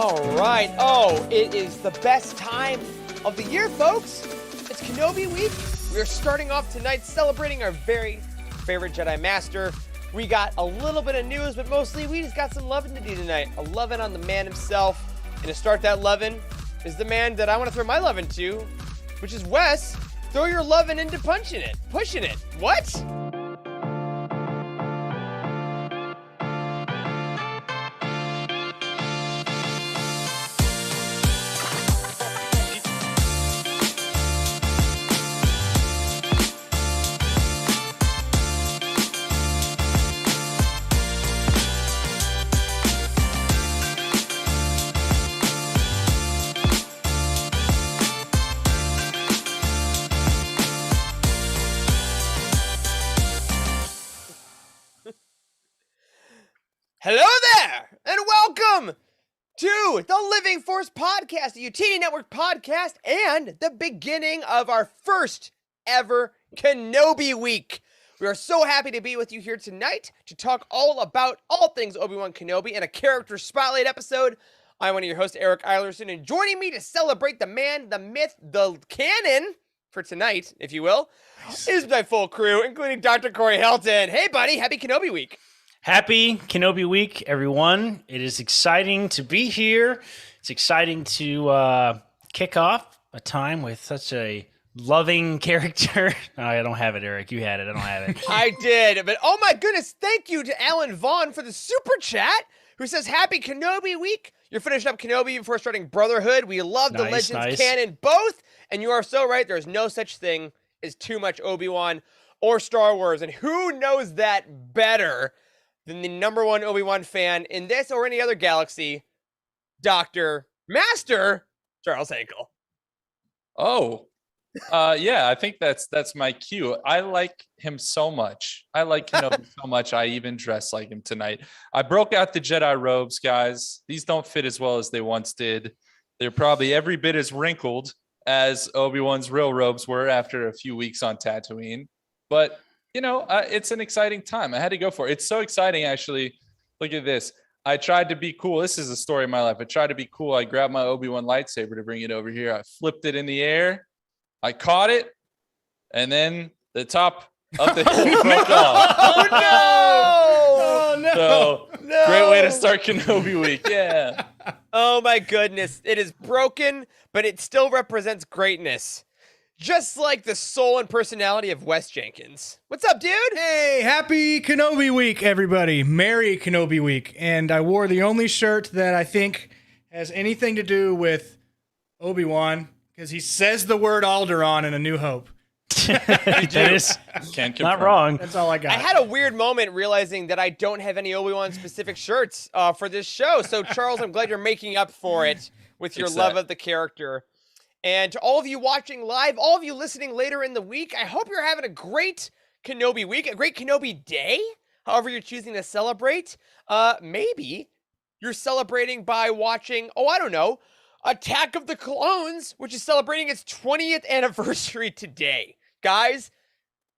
All right. Oh, it is the best time of the year, folks. It's Kenobi week. We are starting off tonight celebrating our very favorite Jedi Master. We got a little bit of news, but mostly we just got some loving to do tonight. A loving on the man himself. And to start that loving is the man that I want to throw my loving to, which is Wes. Throw your loving into pushing it. What? Hello there, and welcome to the Living Force Podcast, the UTD Network podcast, and the beginning of our first ever Kenobi week. We are so happy to be with you here tonight to talk all about all things Obi-Wan Kenobi in a character spotlight episode. I'm one of your hosts, Eric Eilerson, and joining me to celebrate the man, the myth, the canon for tonight, if you will, is my full crew, including Dr. Corey Helton. Hey, buddy, happy Kenobi week. Happy Kenobi week, everyone. It is exciting to be here. It's exciting to kick off a time with such a loving character. No, I don't have it, Eric. You had it. I don't have it. I did. But oh my goodness, thank you to Alan Vaughn for the super chat, who says, happy Kenobi week. You're finishing up Kenobi before starting Brotherhood. We love the Legends canon both. And you are so right. There's no such thing as too much Obi-Wan or Star Wars. And who knows that better than the number one Obi-Wan fan in this or any other galaxy, Dr. Master Charles Hankel. Oh, yeah, I think that's my cue. I like him so much. I like Kenobi so much. I even dress like him tonight. I broke out the Jedi robes, guys. These don't fit as well as they once did. They're probably every bit as wrinkled as Obi-Wan's real robes were after a few weeks on Tatooine. But you know, it's an exciting time. I had to go for it. It's so exciting, actually. Look at this. I tried to be cool. This is a story of my life. I tried to be cool. I grabbed my Obi-Wan lightsaber to bring it over here. I flipped it in the air. I caught it. And then the top of the hill broke off. Oh, no! Oh, no! So, No! great way to start Kenobi week. Yeah. Oh, my goodness. It is broken, but it still represents greatness. Just like the soul and personality of Wes Jenkins. What's up, dude? Hey, happy Kenobi week, everybody. Merry Kenobi week. And I wore the only shirt that I think has anything to do with Obi-Wan, because he says the word Alderaan in A New Hope. That is Can't not confirm. wrong. That's all I got. I had a weird moment realizing that I don't have any Obi-Wan specific shirts for this show. So, Charles, I'm glad you're making up for it with your love of the character. And to all of you watching live, all of you listening later in the week, I hope you're having a great Kenobi week, a great Kenobi day, however you're choosing to celebrate. Maybe you're celebrating by watching, I don't know, Attack of the Clones, which is celebrating its 20th anniversary today. Guys,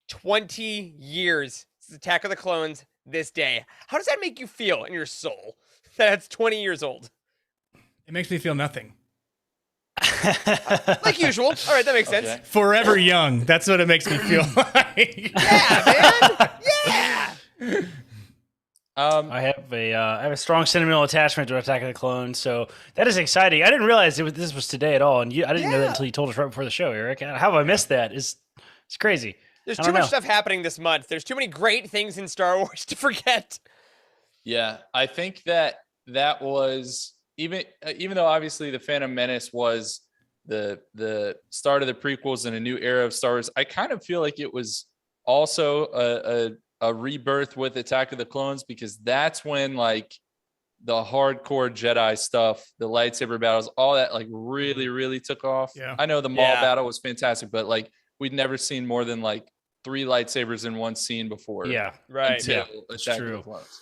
20 years since Attack of the Clones this day. How does that make you feel in your soul that it's 20 years old? It makes me feel nothing. Like usual. All right, that makes sense. Forever young. That's what it makes me feel like. Yeah, man. Yeah. I have a strong sentimental attachment to Attack of the Clones, so that is exciting. I didn't realize this was today at all, and I didn't know that until you told us right before the show, Eric. How have I missed that? It's crazy. There's too much stuff happening this month. There's too many great things in Star Wars to forget. Yeah, I think that was even though obviously the Phantom Menace was the start of the prequels and a new era of Star Wars, I kind of feel like it was also a rebirth with Attack of the Clones, because that's when like the hardcore Jedi stuff, the lightsaber battles, all that like really, really took off. Yeah. I know the Maul battle was fantastic, but like we'd never seen more than like 3 lightsabers in one scene before. Yeah, right. Until It's Attack true. of the Clones.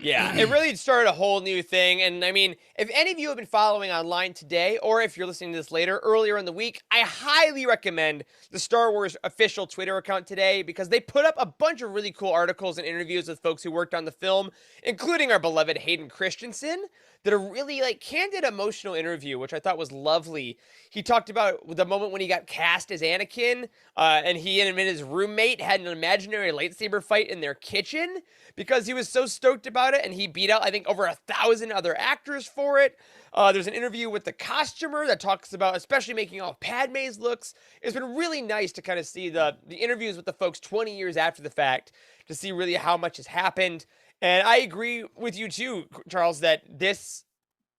Yeah, it really started a whole new thing. And I mean, if any of you have been following online today, or if you're listening to this later, earlier in the week, I highly recommend the Star Wars official Twitter account today because they put up a bunch of really cool articles and interviews with folks who worked on the film, including our beloved Hayden Christensen, that are really like candid, emotional interview, which I thought was lovely. He talked about the moment when he got cast as Anakin, and he and his roommate had an imaginary lightsaber fight in their kitchen because he was so stoked about it, and he beat out, I think, over 1,000 other actors for it. There's an interview with the costumer that talks about especially making all Padme's looks. It's been really nice to kind of see the interviews with the folks 20 years after the fact to see really how much has happened. And I agree with you too, Charles, that this,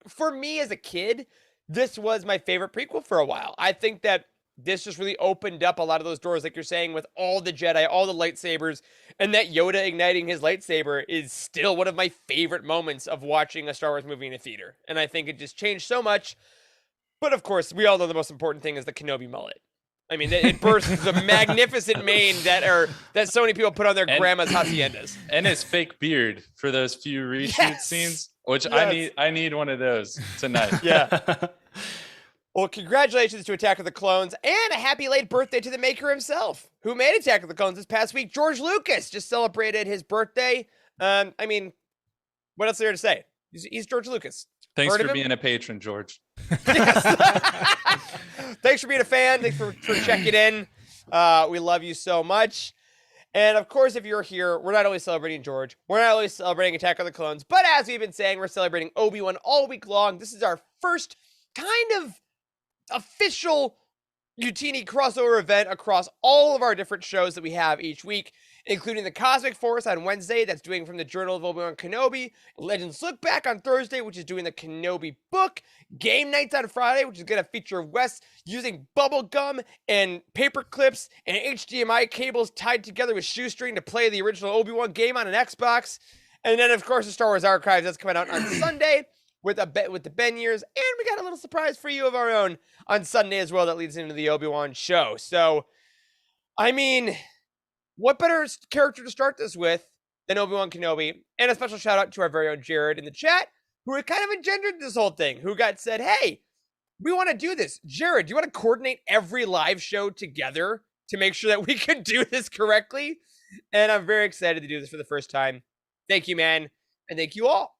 for me as a kid, this was my favorite prequel for a while. I think that this just really opened up a lot of those doors, like you're saying, with all the Jedi, all the lightsabers, and that Yoda igniting his lightsaber is still one of my favorite moments of watching a Star Wars movie in a theater. And I think it just changed so much. But of course, we all know the most important thing is the Kenobi mullet. I mean, it bursts the magnificent mane that so many people put on their grandma's haciendas. And his fake beard for those few reshoot scenes, which I need one of those tonight. Yeah. Well, congratulations to Attack of the Clones, and a happy late birthday to the maker himself, who made Attack of the Clones this past week. George Lucas just celebrated his birthday. I mean, what else is there to say? He's George Lucas. Thanks for being a patron, George. Yes. Thanks for being a fan. Thanks for checking in. We love you so much. And of course, if you're here, we're not only celebrating George, we're not only celebrating Attack of the Clones, but as we've been saying, we're celebrating Obi-Wan all week long. This is our first kind of official Utini crossover event across all of our different shows that we have each week, including the Cosmic Force on Wednesday, that's doing from the Journal of Obi-Wan Kenobi, Legends Look Back on Thursday, which is doing the Kenobi book, Game Nights on Friday, which is going to feature Wes using bubble gum and paper clips and HDMI cables tied together with shoestring to play the original Obi-Wan game on an Xbox. And then, of course, the Star Wars Archives, that's coming out on Sunday with the Ben years, and we got a little surprise for you of our own on Sunday as well that leads into the Obi-Wan show. So, I mean, what better character to start this with than Obi-Wan Kenobi? And a special shout out to our very own Jared in the chat, who kind of engendered this whole thing, who said, hey, we want to do this. Jared, do you want to coordinate every live show together to make sure that we can do this correctly? And I'm very excited to do this for the first time. Thank you, man. And thank you all.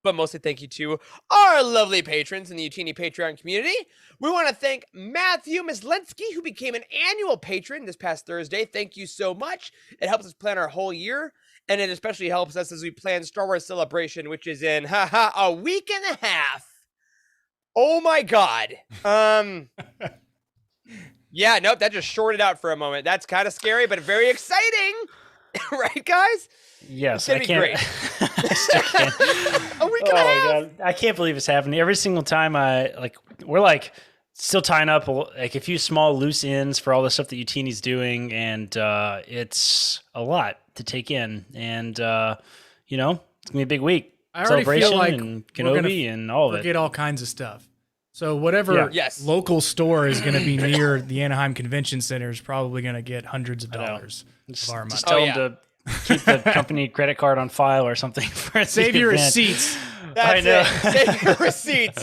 But mostly thank you to our lovely patrons in the Utini Patreon community. We want to thank Matthew Mislensky, who became an annual patron this past Thursday. Thank you so much. It helps us plan our whole year, and it especially helps us as we plan Star Wars Celebration, which is in a week and a half. Oh my God. Yeah, nope, that just shorted out for a moment. That's kind of scary, but very exciting. Right, guys? Yes, it's gonna be great. I still can't. A week and a half. God, I can't believe it's happening. Every single time we're still tying up a few small loose ends for all the stuff that Utini's doing, and it's a lot to take in. And it's gonna be a big week. I already Celebration feel like and Kenobi and all of it. Forget all kinds of stuff. So whatever local store is going to be near the Anaheim Convention Center is probably going to get hundreds of dollars of our money. Just tell them to keep the company credit card on file or something. Save your receipts. That's it. Save your receipts.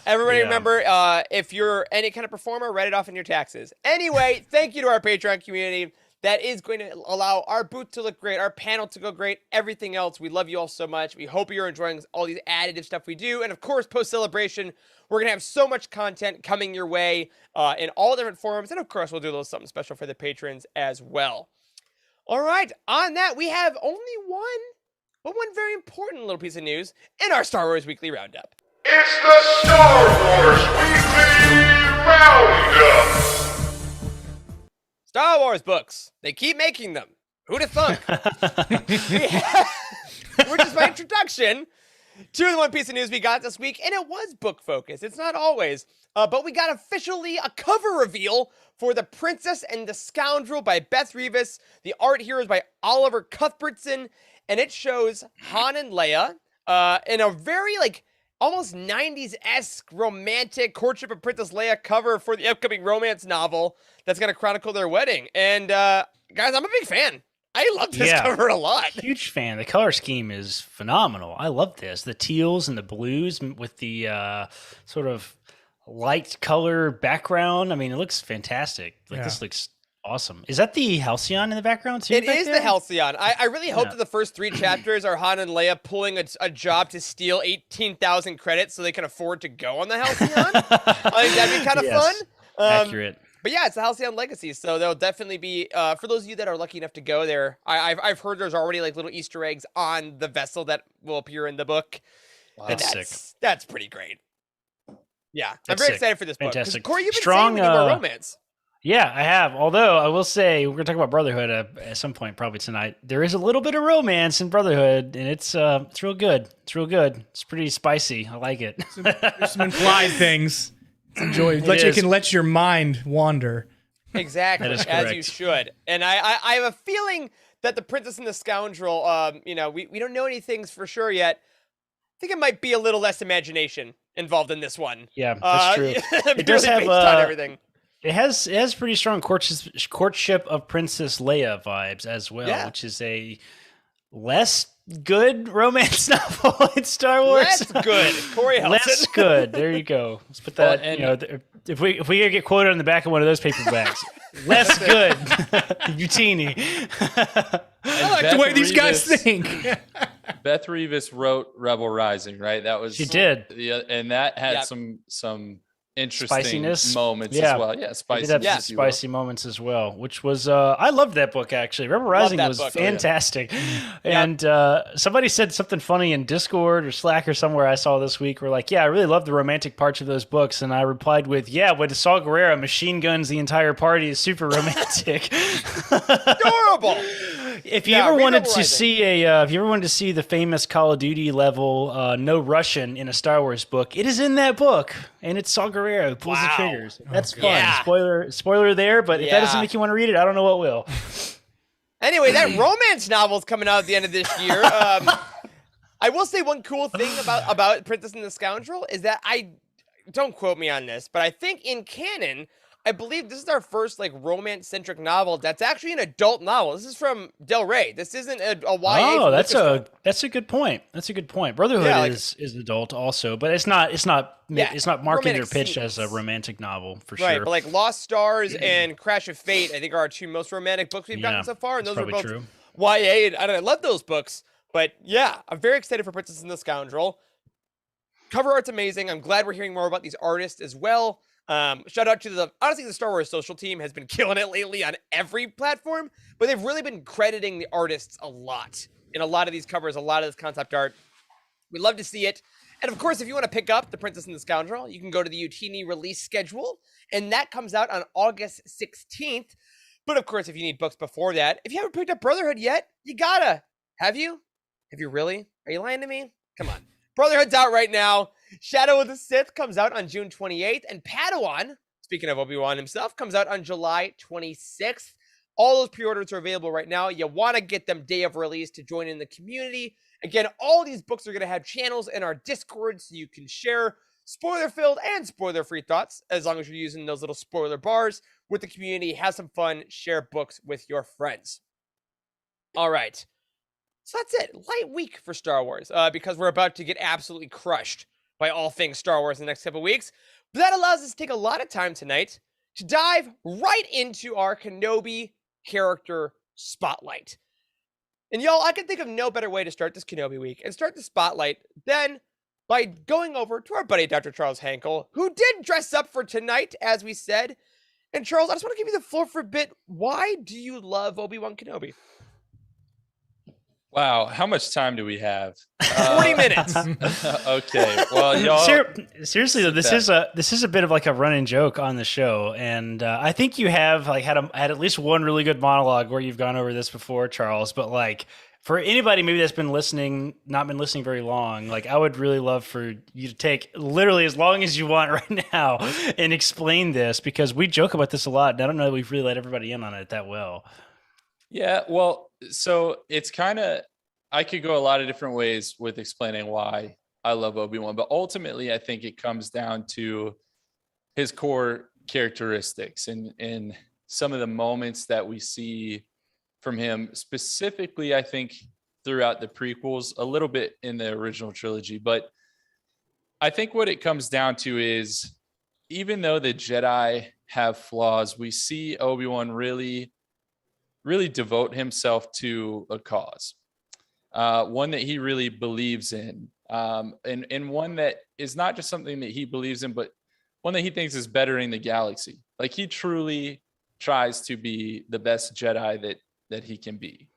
Everybody remember, if you're any kind of performer, write it off in your taxes. Anyway, thank you to our Patreon community. That is going to allow our booth to look great, our panel to go great, everything else. We love you all so much. We hope you're enjoying all these additive stuff we do. And of course, post-celebration, we're going to have so much content coming your way in all different forms. And of course, we'll do a little something special for the patrons as well. All right, on that, we have only one very important little piece of news in our Star Wars Weekly Roundup. It's the Star Wars Weekly Roundup! Star Wars books. They keep making them. Who'd have thunk? Which is my introduction to the one piece of news we got this week, and it was book focused. It's not always, but we got officially a cover reveal for The Princess and the Scoundrel by Beth Revis. The art here is by Oliver Cuthbertson, and it shows Han and Leia in a very almost 90s-esque romantic courtship of Princess Leia cover for the upcoming romance novel that's going to chronicle their wedding. And guys, I'm a big fan. I love this cover a lot. Huge fan. The color scheme is phenomenal. I love this. The teals and the blues with the sort of light color background. I mean, it looks fantastic. This looks awesome. Is that the Halcyon in the background too? It is the Halcyon. I really hope that the first 3 chapters are Han and Leia pulling a job to steal 18,000 credits so they can afford to go on the Halcyon. I think that'd be kind of fun. Accurate. But yeah, it's the Halcyon Legacy, so there'll definitely be for those of you that are lucky enough to go there. I've heard there's already like little Easter eggs on the vessel that will appear in the book. Wow. That's sick. That's pretty great. Yeah, I'm very excited for this book. Fantastic. Corey, you've been saying anything about romance. Yeah, I have. Although I will say we're gonna talk about Brotherhood at some point, probably tonight. There is a little bit of romance in Brotherhood, and it's real good. It's real good. It's pretty spicy. I like it. There's some implied things. Enjoy. You can let your mind wander. Exactly, That is as you should. And I have a feeling that the Princess and the Scoundrel, we don't know anything for sure yet. I think it might be a little less imagination involved in this one. Yeah, that's true. It does have everything. It has pretty strong courtship of Princess Leia vibes as well, which is a less good romance novel in Star Wars. Less good, Corey Helton. Less good. There you go. Let's put that. If we get quoted on the back of one of those paperbacks, less good. Utini. I like the way these guys think. Beth Revis wrote Rebel Rising, right? That was she did, and that had some interesting moments as well. Yeah, spicy moments as well, which was I loved that book actually. Rebel Rising was fantastic. And somebody said something funny in Discord or Slack or somewhere I saw this week. We're like, I really love the romantic parts of those books, and I replied with, when Saw Gerrera machine guns the entire party is super romantic. Adorable. If you ever wanted to see the famous Call of Duty level No Russian in a Star Wars book, it is in that book, and it's Saw Gerrera who pulls the triggers. That's fun. Yeah. Spoiler there, but if that doesn't make you want to read it, I don't know what will. Anyway, that romance novel is coming out at the end of this year. I will say one cool thing about Princess and the Scoundrel is that don't quote me on this, but I think in canon, I believe this is our first romance-centric novel that's actually an adult novel. This is from Del Rey. This isn't a YA. Oh, that's a good point. That's a good point. Brotherhood is adult also, but it's not marketed or pitched as a romantic novel for sure. Right, but Lost Stars and Crash of Fate, I think, are our 2 most romantic books we've gotten so far, and those are both true. YA, and I love those books. But I'm very excited for Princess and the Scoundrel. Cover art's amazing. I'm glad we're hearing more about these artists as well. Shout out to the Star Wars social team has been killing it lately on every platform, but they've really been crediting the artists a lot in a lot of these covers, a lot of this concept art. We'd love to see it. And of course, if you want to pick up The Princess and the Scoundrel, you can go to the Utini release schedule, and that comes out on August 16th. But of course, if you need books before that, if you haven't picked up Brotherhood yet, you gotta. Have you? Have you really? Are you lying to me? Come on. Brotherhood's out right now. Shadow of the Sith comes out on June 28th, and Padawan, speaking of Obi-Wan himself, comes out on July 26th. All those pre-orders are available right now. You want to get them day of release to join in the community. Again, all these books are going to have channels in our Discord so you can share spoiler-filled and spoiler-free thoughts, as long as you're using those little spoiler bars with the community. Have some fun. Share books with your friends. All right. So that's it. Light week for Star Wars because we're about to get absolutely crushed by all things Star Wars in the next couple weeks. But that allows us to take a lot of time tonight to dive right into our Kenobi character spotlight. And y'all, I can think of no better way to start this Kenobi week and start the spotlight than by going over to our buddy Dr. Charles Hankel, who did dress up for tonight, as we said. And Charles, I just want to give you the floor for a bit. Why do you love Obi-Wan Kenobi? Wow, how much time do we have? 40 minutes. Okay. Well, y'all. Seriously though, this is a bit of a running joke on the show, and I think you have had at least one really good monologue where you've gone over this before, Charles. But for anybody maybe that's not been listening very long, I would really love for you to take literally as long as you want right now and explain this, because we joke about this a lot, and I don't know that we've really let everybody in on it that well. Yeah, well, so it's I could go a lot of different ways with explaining why I love Obi-Wan, but ultimately I think it comes down to his core characteristics and some of the moments that we see from him, specifically, I think, throughout the prequels, a little bit in the original trilogy. But I think what it comes down to is, even though the Jedi have flaws, we see Obi-Wan really devote himself to a cause, one that he really believes in, and one that is not just something that he believes in, but one that he thinks is bettering the galaxy. Like, he truly tries to be the best Jedi that he can be.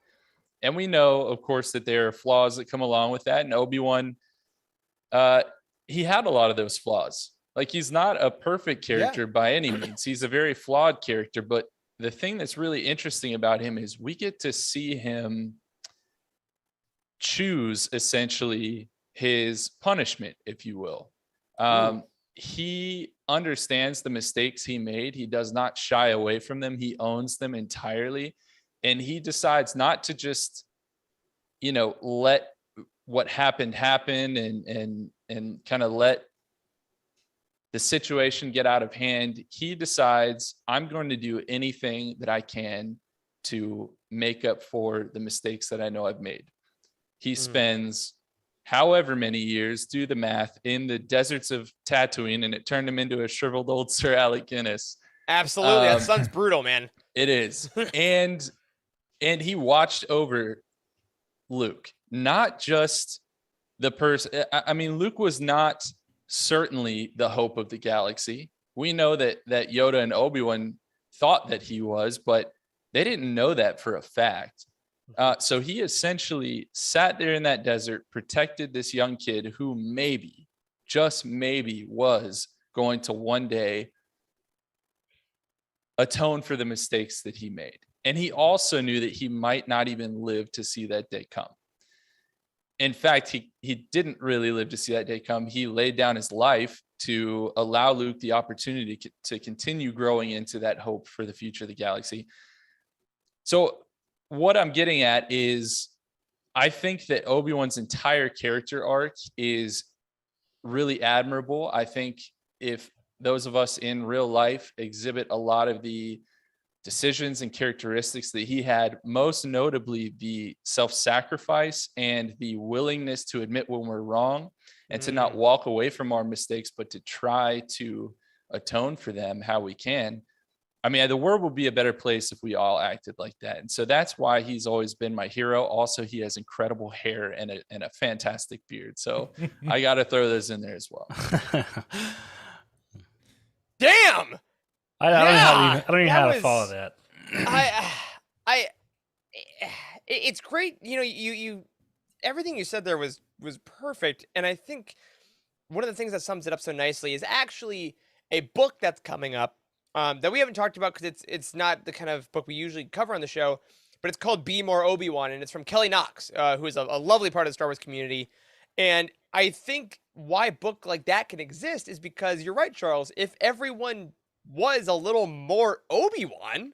And we know, of course, that there are flaws that come along with that. And Obi-Wan, he had a lot of those flaws. Like, he's not a perfect character by any means. He's a very flawed character. But the thing that's really interesting about him is we get to see him choose essentially his punishment, if you will. He understands the mistakes he made. He does not shy away from them. He owns them entirely. And he decides not to just, let what happened happen and kind of let the situation get out of hand. He decides, I'm going to do anything that I can to make up for the mistakes that I know I've made. He spends however many years, do the math, in the deserts of Tatooine, and it turned him into a shriveled old Sir Alec Guinness. Absolutely. That sounds brutal, man. It is. And he watched over Luke, not just the person. I mean, Luke was not certainly the hope of the galaxy. We know that Yoda and Obi-Wan thought that he was, but they didn't know that for a fact. So he essentially sat there in that desert, protected this young kid who maybe, just maybe, was going to one day atone for the mistakes that he made. And he also knew that he might not even live to see that day come. In fact, he didn't really live to see that day come. He laid down his life to allow Luke the opportunity to continue growing into that hope for the future of the galaxy. So what I'm getting at is, I think that Obi-Wan's entire character arc is really admirable. I think if those of us in real life exhibit a lot of the decisions and characteristics that he had, most notably the self-sacrifice and the willingness to admit when we're wrong and to not walk away from our mistakes, but to try to atone for them how we can. I mean, the world would be a better place if we all acted like that. And so that's why he's always been my hero. Also, he has incredible hair and a fantastic beard. So I got to throw those in there as well. Damn. I don't even know how to follow that. It's great. You everything you said there was perfect. And I think one of the things that sums it up so nicely is actually a book that's coming up that we haven't talked about because it's not the kind of book we usually cover on the show, but it's called Be More Obi-Wan, and it's from Kelly Knox, who is a lovely part of the Star Wars community. And I think why a book like that can exist is because you're right, Charles. If everyone was a little more Obi-Wan,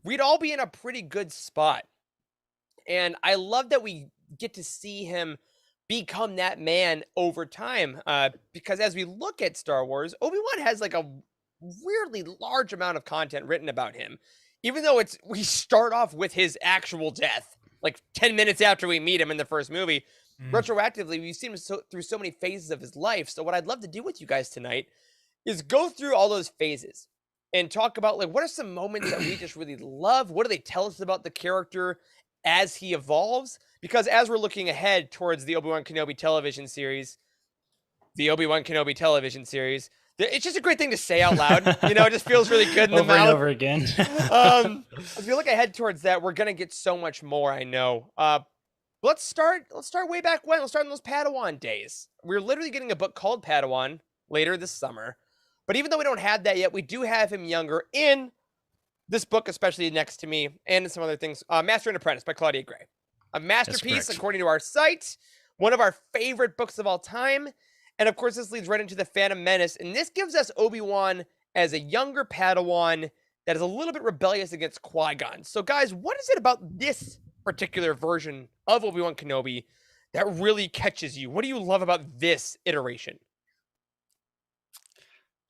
we'd all be in a pretty good spot. And I love that we get to see him become that man over time, because as we look at Star Wars, Obi-Wan has like a weirdly large amount of content written about him, even though we start off with his actual death like 10 minutes after we meet him in the first movie. Retroactively, we've seen him through so many phases of his life. So what I'd love to do with you guys tonight is go through all those phases and talk about, like, what are some moments that we just really love? What do they tell us about the character as he evolves? Because as we're looking ahead towards the Obi-Wan Kenobi television series, it's just a great thing to say out loud. It just feels really good in the mouth. Over and over again. As we look ahead towards that, we're going to get so much more, I know. Let's start way back when. Let's start in those Padawan days. We're literally getting a book called Padawan later this summer. But even though we don't have that yet, we do have him younger in this book, especially next to me, and in some other things. Master and Apprentice by Claudia Gray. A masterpiece, according to our site. One of our favorite books of all time. And of course, this leads right into The Phantom Menace. And this gives us Obi-Wan as a younger Padawan that is a little bit rebellious against Qui-Gon. So guys, what is it about this particular version of Obi-Wan Kenobi that really catches you? What do you love about this iteration?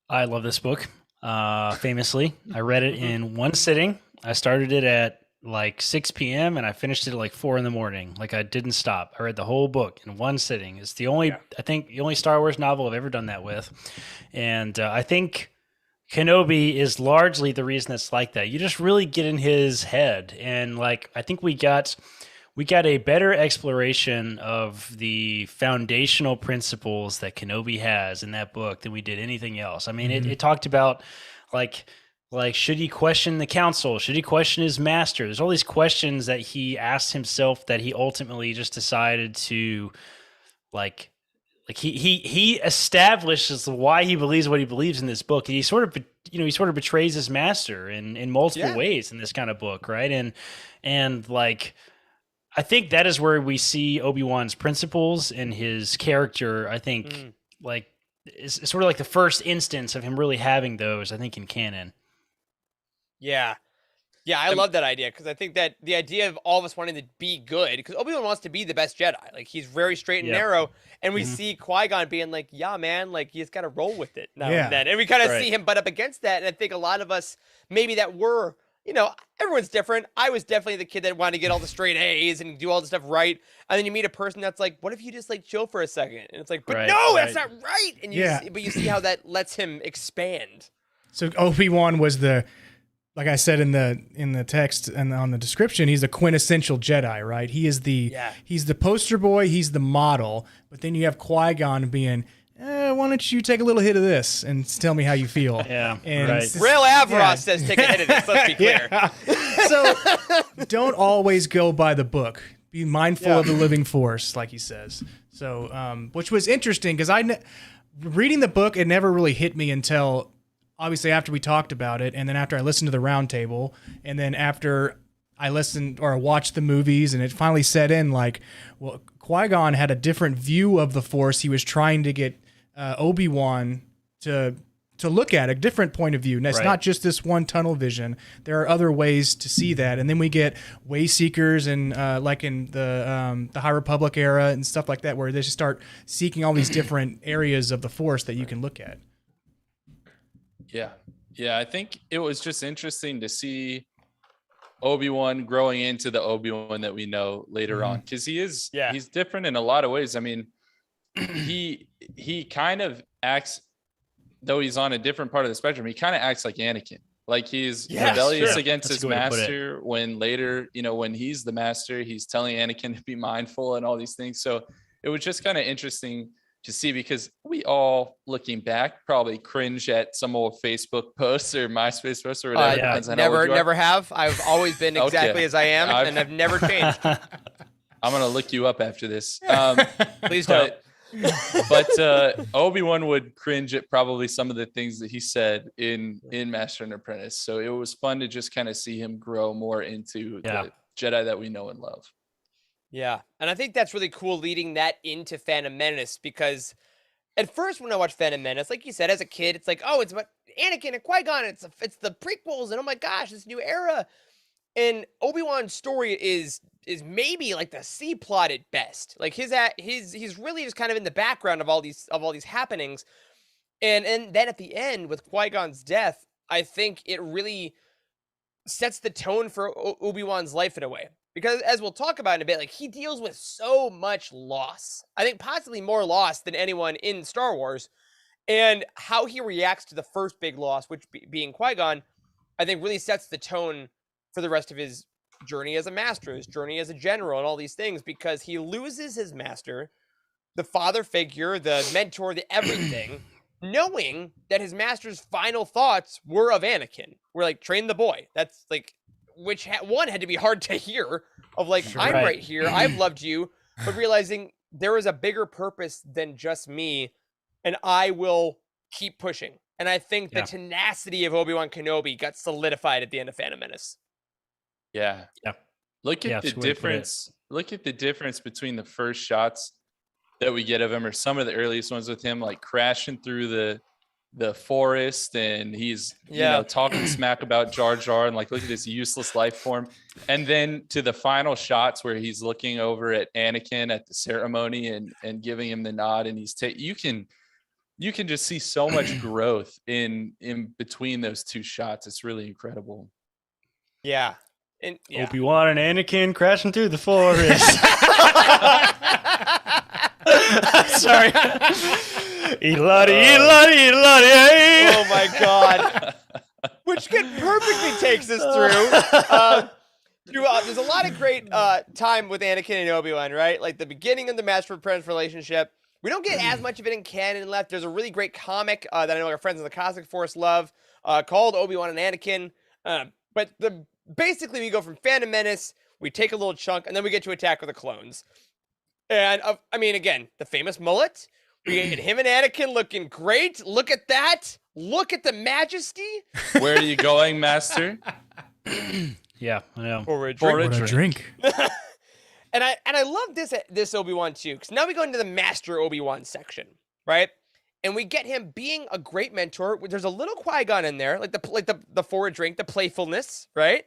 I love this book. Famously, I read it in one sitting. I started it at like 6 p.m. and I finished it at like 4 in the morning. Like I didn't stop. I read the whole book in one sitting. It's the only, I think, the only Star Wars novel I've ever done that with. And I think Kenobi is largely the reason it's like that. You just really get in his head. And like, I think we got a better exploration of the foundational principles that Kenobi has in that book than we did anything else. I mean, it talked about like should he question the council? Should he question his master? There's all these questions that he asked himself that he ultimately just decided to like he establishes why he believes what he believes in this book. He sort of betrays his master in multiple ways in this kind of book, right? And like I think that is where we see Obi-Wan's principles and his character. I think like is sort of like the first instance of him really having those, I think, in canon. Yeah. Yeah, I love that idea because I think that the idea of all of us wanting to be good, because Obi-Wan wants to be the best Jedi. Like, he's very straight and narrow, and we see Qui-Gon being like, yeah, man, like, you just got to roll with it now and then. And we kind of see him butt up against that, and I think a lot of us, maybe that were, you know, everyone's different. I was definitely the kid that wanted to get all the straight A's and do all the stuff right, and then you meet a person that's like, what if you just, like, chill for a second? And it's like, but no, that's not right! And but you see how that lets him expand. So Obi-Wan was like I said in the text and on the description, he's a quintessential Jedi, right? He is he's the poster boy, he's the model. But then you have Qui-Gon being, why don't you take a little hit of this and tell me how you feel? And Rail Avros says take a hit of this. Let's be clear. So don't always go by the book. Be mindful of the living force, like he says. So, which was interesting because reading the book, it never really hit me until obviously after we talked about it, and then after I listened to the roundtable, and then after I listened or watched the movies, and it finally set in like, well, Qui-Gon had a different view of the Force. He was trying to get Obi-Wan to look at a different point of view. And it's not just this one tunnel vision. There are other ways to see that. And then we get way seekers and like in the High Republic era and stuff like that, where they just start seeking all these different areas of the Force that you can look at. Yeah. I think it was just interesting to see Obi-Wan growing into the Obi-Wan that we know later on, because he's different in a lot of ways. I mean, he kind of acts, though he's on a different part of the spectrum, he kind of acts like Anakin. Like he's rebellious against his master when later, you know, when he's the master, he's telling Anakin to be mindful and all these things. So it was just kind of interesting to see, because we all, looking back, probably cringe at some old Facebook posts or MySpace posts or whatever. Never have. I've always been exactly as I am, and I've never changed. I'm gonna look you up after this. Please don't. But Obi-Wan would cringe at probably some of the things that he said in Master and Apprentice. So it was fun to just kind of see him grow more into the Jedi that we know and love. Yeah, and I think that's really cool leading that into Phantom Menace, because at first when I watched Phantom Menace, like you said, as a kid, it's like, oh, it's about Anakin and Qui-Gon, it's the prequels, and oh my gosh, this new era. And Obi-Wan's story is maybe like the C plot at best. Like he's really just kind of in the background of all these happenings. And then at the end with Qui-Gon's death, I think it really sets the tone for Obi-Wan's life in a way. Because as we'll talk about in a bit, like he deals with so much loss. I think possibly more loss than anyone in Star Wars. And how he reacts to the first big loss, which being Qui-Gon, I think really sets the tone for the rest of his journey as a master, his journey as a general, and all these things, because he loses his master, the father figure, the mentor, the everything, knowing that his master's final thoughts were of Anakin. We're like, train the boy. That's like, which one had to be hard to hear, of like, I'm right here, I've loved you, but realizing there is a bigger purpose than just me, and I will keep pushing. And I think the tenacity of Obi-Wan Kenobi got solidified at the end of Phantom Menace. Yeah. Look at the difference. Look at the difference between the first shots that we get of him, or some of the earliest ones with him, like crashing through the forest, and he's you know, talking smack about Jar Jar, and like, look at this useless life form. And then to the final shots where he's looking over at Anakin at the ceremony and giving him the nod, and he's you can just see so much growth in between those two shots. It's really incredible. Yeah. And yeah. Obi-Wan and Anakin crashing through the forest. Sorry. Oh my god. Which perfectly takes us through. There's a lot of great time with Anakin and Obi-Wan, right? Like the beginning of the Master Apprentice relationship. We don't get as much of it in canon left. There's a really great comic that I know our friends in the Cosmic Force love called Obi-Wan and Anakin. But basically we go from Phantom Menace, we take a little chunk, and then we get to Attack of the Clones. And I mean, again, the famous mullet. We get him and Anakin looking great. Look at that. Look at the majesty. Where are you going, Master? Yeah, I know. For a For drink. a What a drink. And I love this Obi-Wan too, because now we go into the Master Obi-Wan section, right? And we get him being a great mentor. There's a little Qui-Gon in there, like the for a drink, the playfulness, right?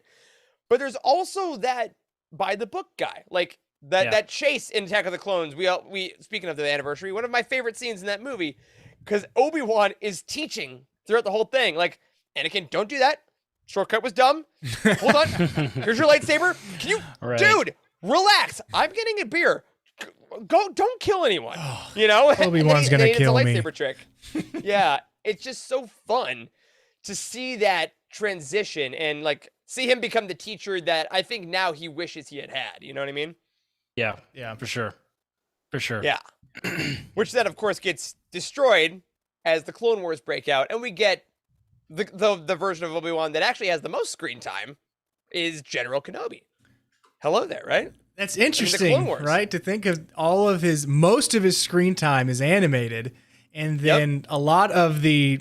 But there's also that by the book guy, like that chase in Attack of the Clones. We speaking of the anniversary, one of my favorite scenes in that movie, because Obi-Wan is teaching throughout the whole thing, like, Anakin, don't do that. Shortcut was dumb. Hold on. Here's your lightsaber. Can you, dude? Relax. I'm getting a beer. Go. Don't kill anyone. You know. Obi-Wan's gonna kill it's a me. lightsaber trick. Yeah, it's just so fun to see that transition and like see him become the teacher that I think now he wishes he had. You know what I mean? Yeah, for sure. For sure. Yeah. Which then, of course, gets destroyed as the Clone Wars break out, and we get the version of Obi-Wan that actually has the most screen time is General Kenobi. Hello there, right? That's I mean, interesting, the Clone Wars. right? To think of most of his screen time is animated, and then a lot of the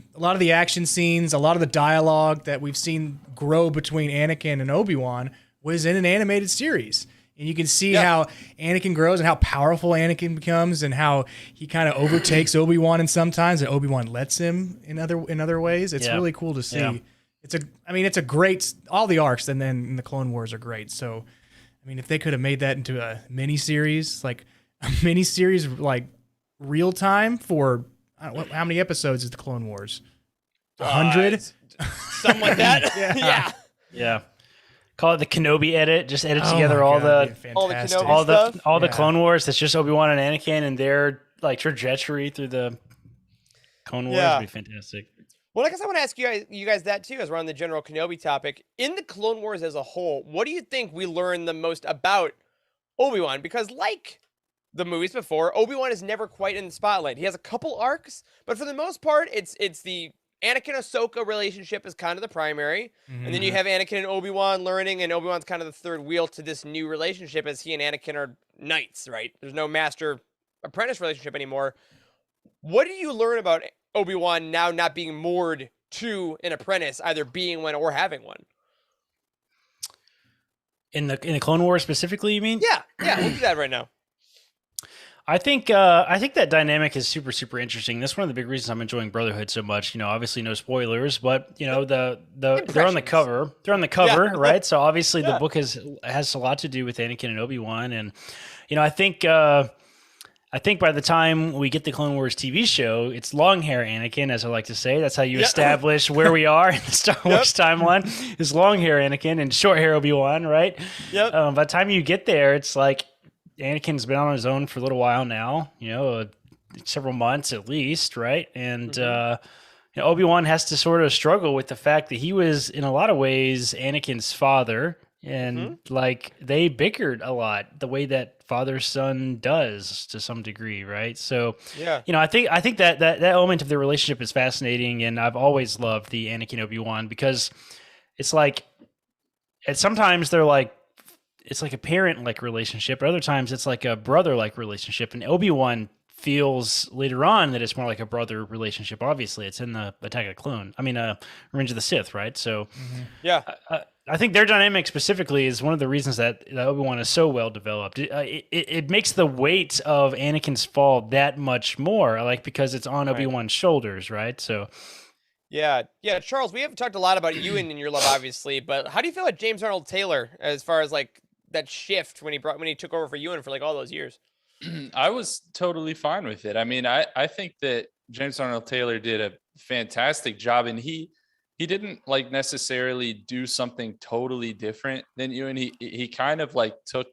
action scenes, a lot of the dialogue that we've seen grow between Anakin and Obi-Wan was in an animated series. And you can see how Anakin grows and how powerful Anakin becomes and how he kind of overtakes Obi-Wan and sometimes and Obi-Wan lets him in other ways. It's really cool to see. Yeah. It's a great, all the arcs and then the Clone Wars are great. So, I mean, if they could have made that into a miniseries, like real time for, how many episodes is the Clone Wars? 100? Something like that. Yeah. Call it the Kenobi edit. Just edit together Kenobi stuff. all the Clone Wars. That's just Obi-Wan and Anakin and their like trajectory through the Clone Wars would be fantastic. Well, I guess I want to ask you guys that too, as we're on the General Kenobi topic. In the Clone Wars as a whole, what do you think we learn the most about Obi-Wan? Because like the movies before, Obi-Wan is never quite in the spotlight. He has a couple arcs, but for the most part, it's the Anakin-Ahsoka relationship is kind of the primary. Mm-hmm. And then you have Anakin and Obi-Wan learning, and Obi-Wan's kind of the third wheel to this new relationship as he and Anakin are knights, right? There's no master-apprentice relationship anymore. What do you learn about Obi-Wan now not being moored to an apprentice, either being one or having one? In the Clone Wars specifically, you mean? Yeah, we'll do that right now. I think that dynamic is super, super interesting. That's one of the big reasons I'm enjoying Brotherhood so much. You know, obviously no spoilers, but you know they're on the cover. They're on the cover, right? So obviously the book has a lot to do with Anakin and Obi-Wan, and you know I think by the time we get the Clone Wars TV show, it's long hair Anakin, as I like to say. That's how you establish where we are in the Star Wars timeline. Is long hair Anakin and short hair Obi-Wan, right? Yep. By the time you get there, it's like Anakin's been on his own for a little while now, you know, several months at least, right? And you know, Obi-Wan has to sort of struggle with the fact that he was, in a lot of ways, Anakin's father, and like they bickered a lot, the way that father-son does to some degree, right? So, you know, I think that element of the relationship is fascinating, and I've always loved the Anakin Obi-Wan because it's like, sometimes they're like, it's like a parent-like relationship, but other times it's like a brother-like relationship. And Obi-Wan feels later on that it's more like a brother relationship. Obviously, it's in the Attack of the Clone. I mean, Revenge of the Sith, right? So, I think their dynamic specifically is one of the reasons that Obi-Wan is so well developed. It makes the weight of Anakin's fall that much more, like because it's on Obi-Wan's shoulders, right? So. Yeah, Charles, we haven't talked a lot about Ewan and your love, obviously, but how do you feel about James Arnold Taylor as far as like that shift when he took over for Ewan for like all those years? I was totally fine with it. I mean, I think that James Arnold Taylor did a fantastic job, and he he didn't like necessarily do something totally different than you, and he kind of like took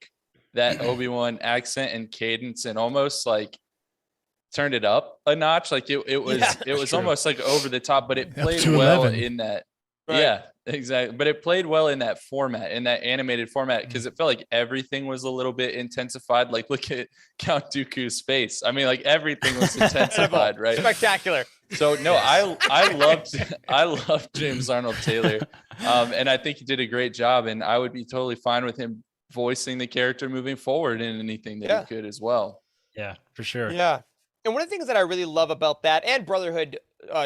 that Obi-Wan accent and cadence and almost like turned it up a notch. Like it was true. almost like over the top, but it Up played to well 11. in that. Right. Yeah, exactly. But it played well in that format, in that animated format, because it felt like everything was a little bit intensified. Like look at Count Dooku's face. I mean, like everything was intensified, right? Spectacular. So no, I loved James Arnold Taylor, and I think he did a great job. And I would be totally fine with him voicing the character moving forward in anything that he could as well. Yeah, for sure. Yeah. And one of the things that I really love about that and Brotherhood,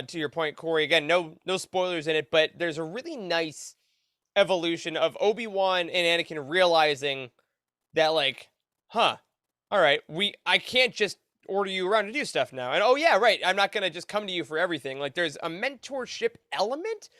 to your point, Corey, again, no spoilers in it, but there's a really nice evolution of Obi-Wan and Anakin realizing that, like, all right, I can't just order you around to do stuff now. And oh yeah, right, I'm not gonna just come to you for everything. Like there's a mentorship element,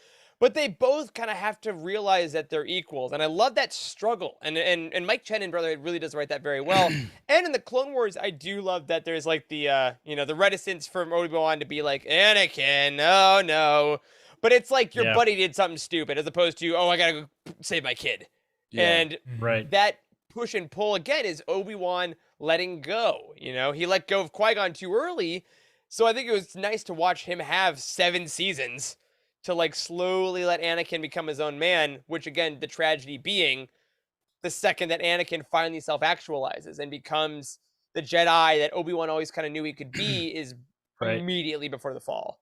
but they both kind of have to realize that they're equals. And I love that struggle. And Mike Chen in Brotherhood really does write that very well. And in the Clone Wars, I do love that there's like the the reticence from Obi-Wan to be like, Anakin, oh no. But it's like your buddy did something stupid as opposed to, oh, I gotta go save my kid. Yeah. And Right. that push and pull again is Obi-Wan letting go. He let go of Qui-Gon too early. So I think it was nice to watch him have 7 seasons to like slowly let Anakin become his own man, which again, the tragedy being the second that Anakin finally self-actualizes and becomes the Jedi that Obi-Wan always kind of knew he could be is immediately before the fall.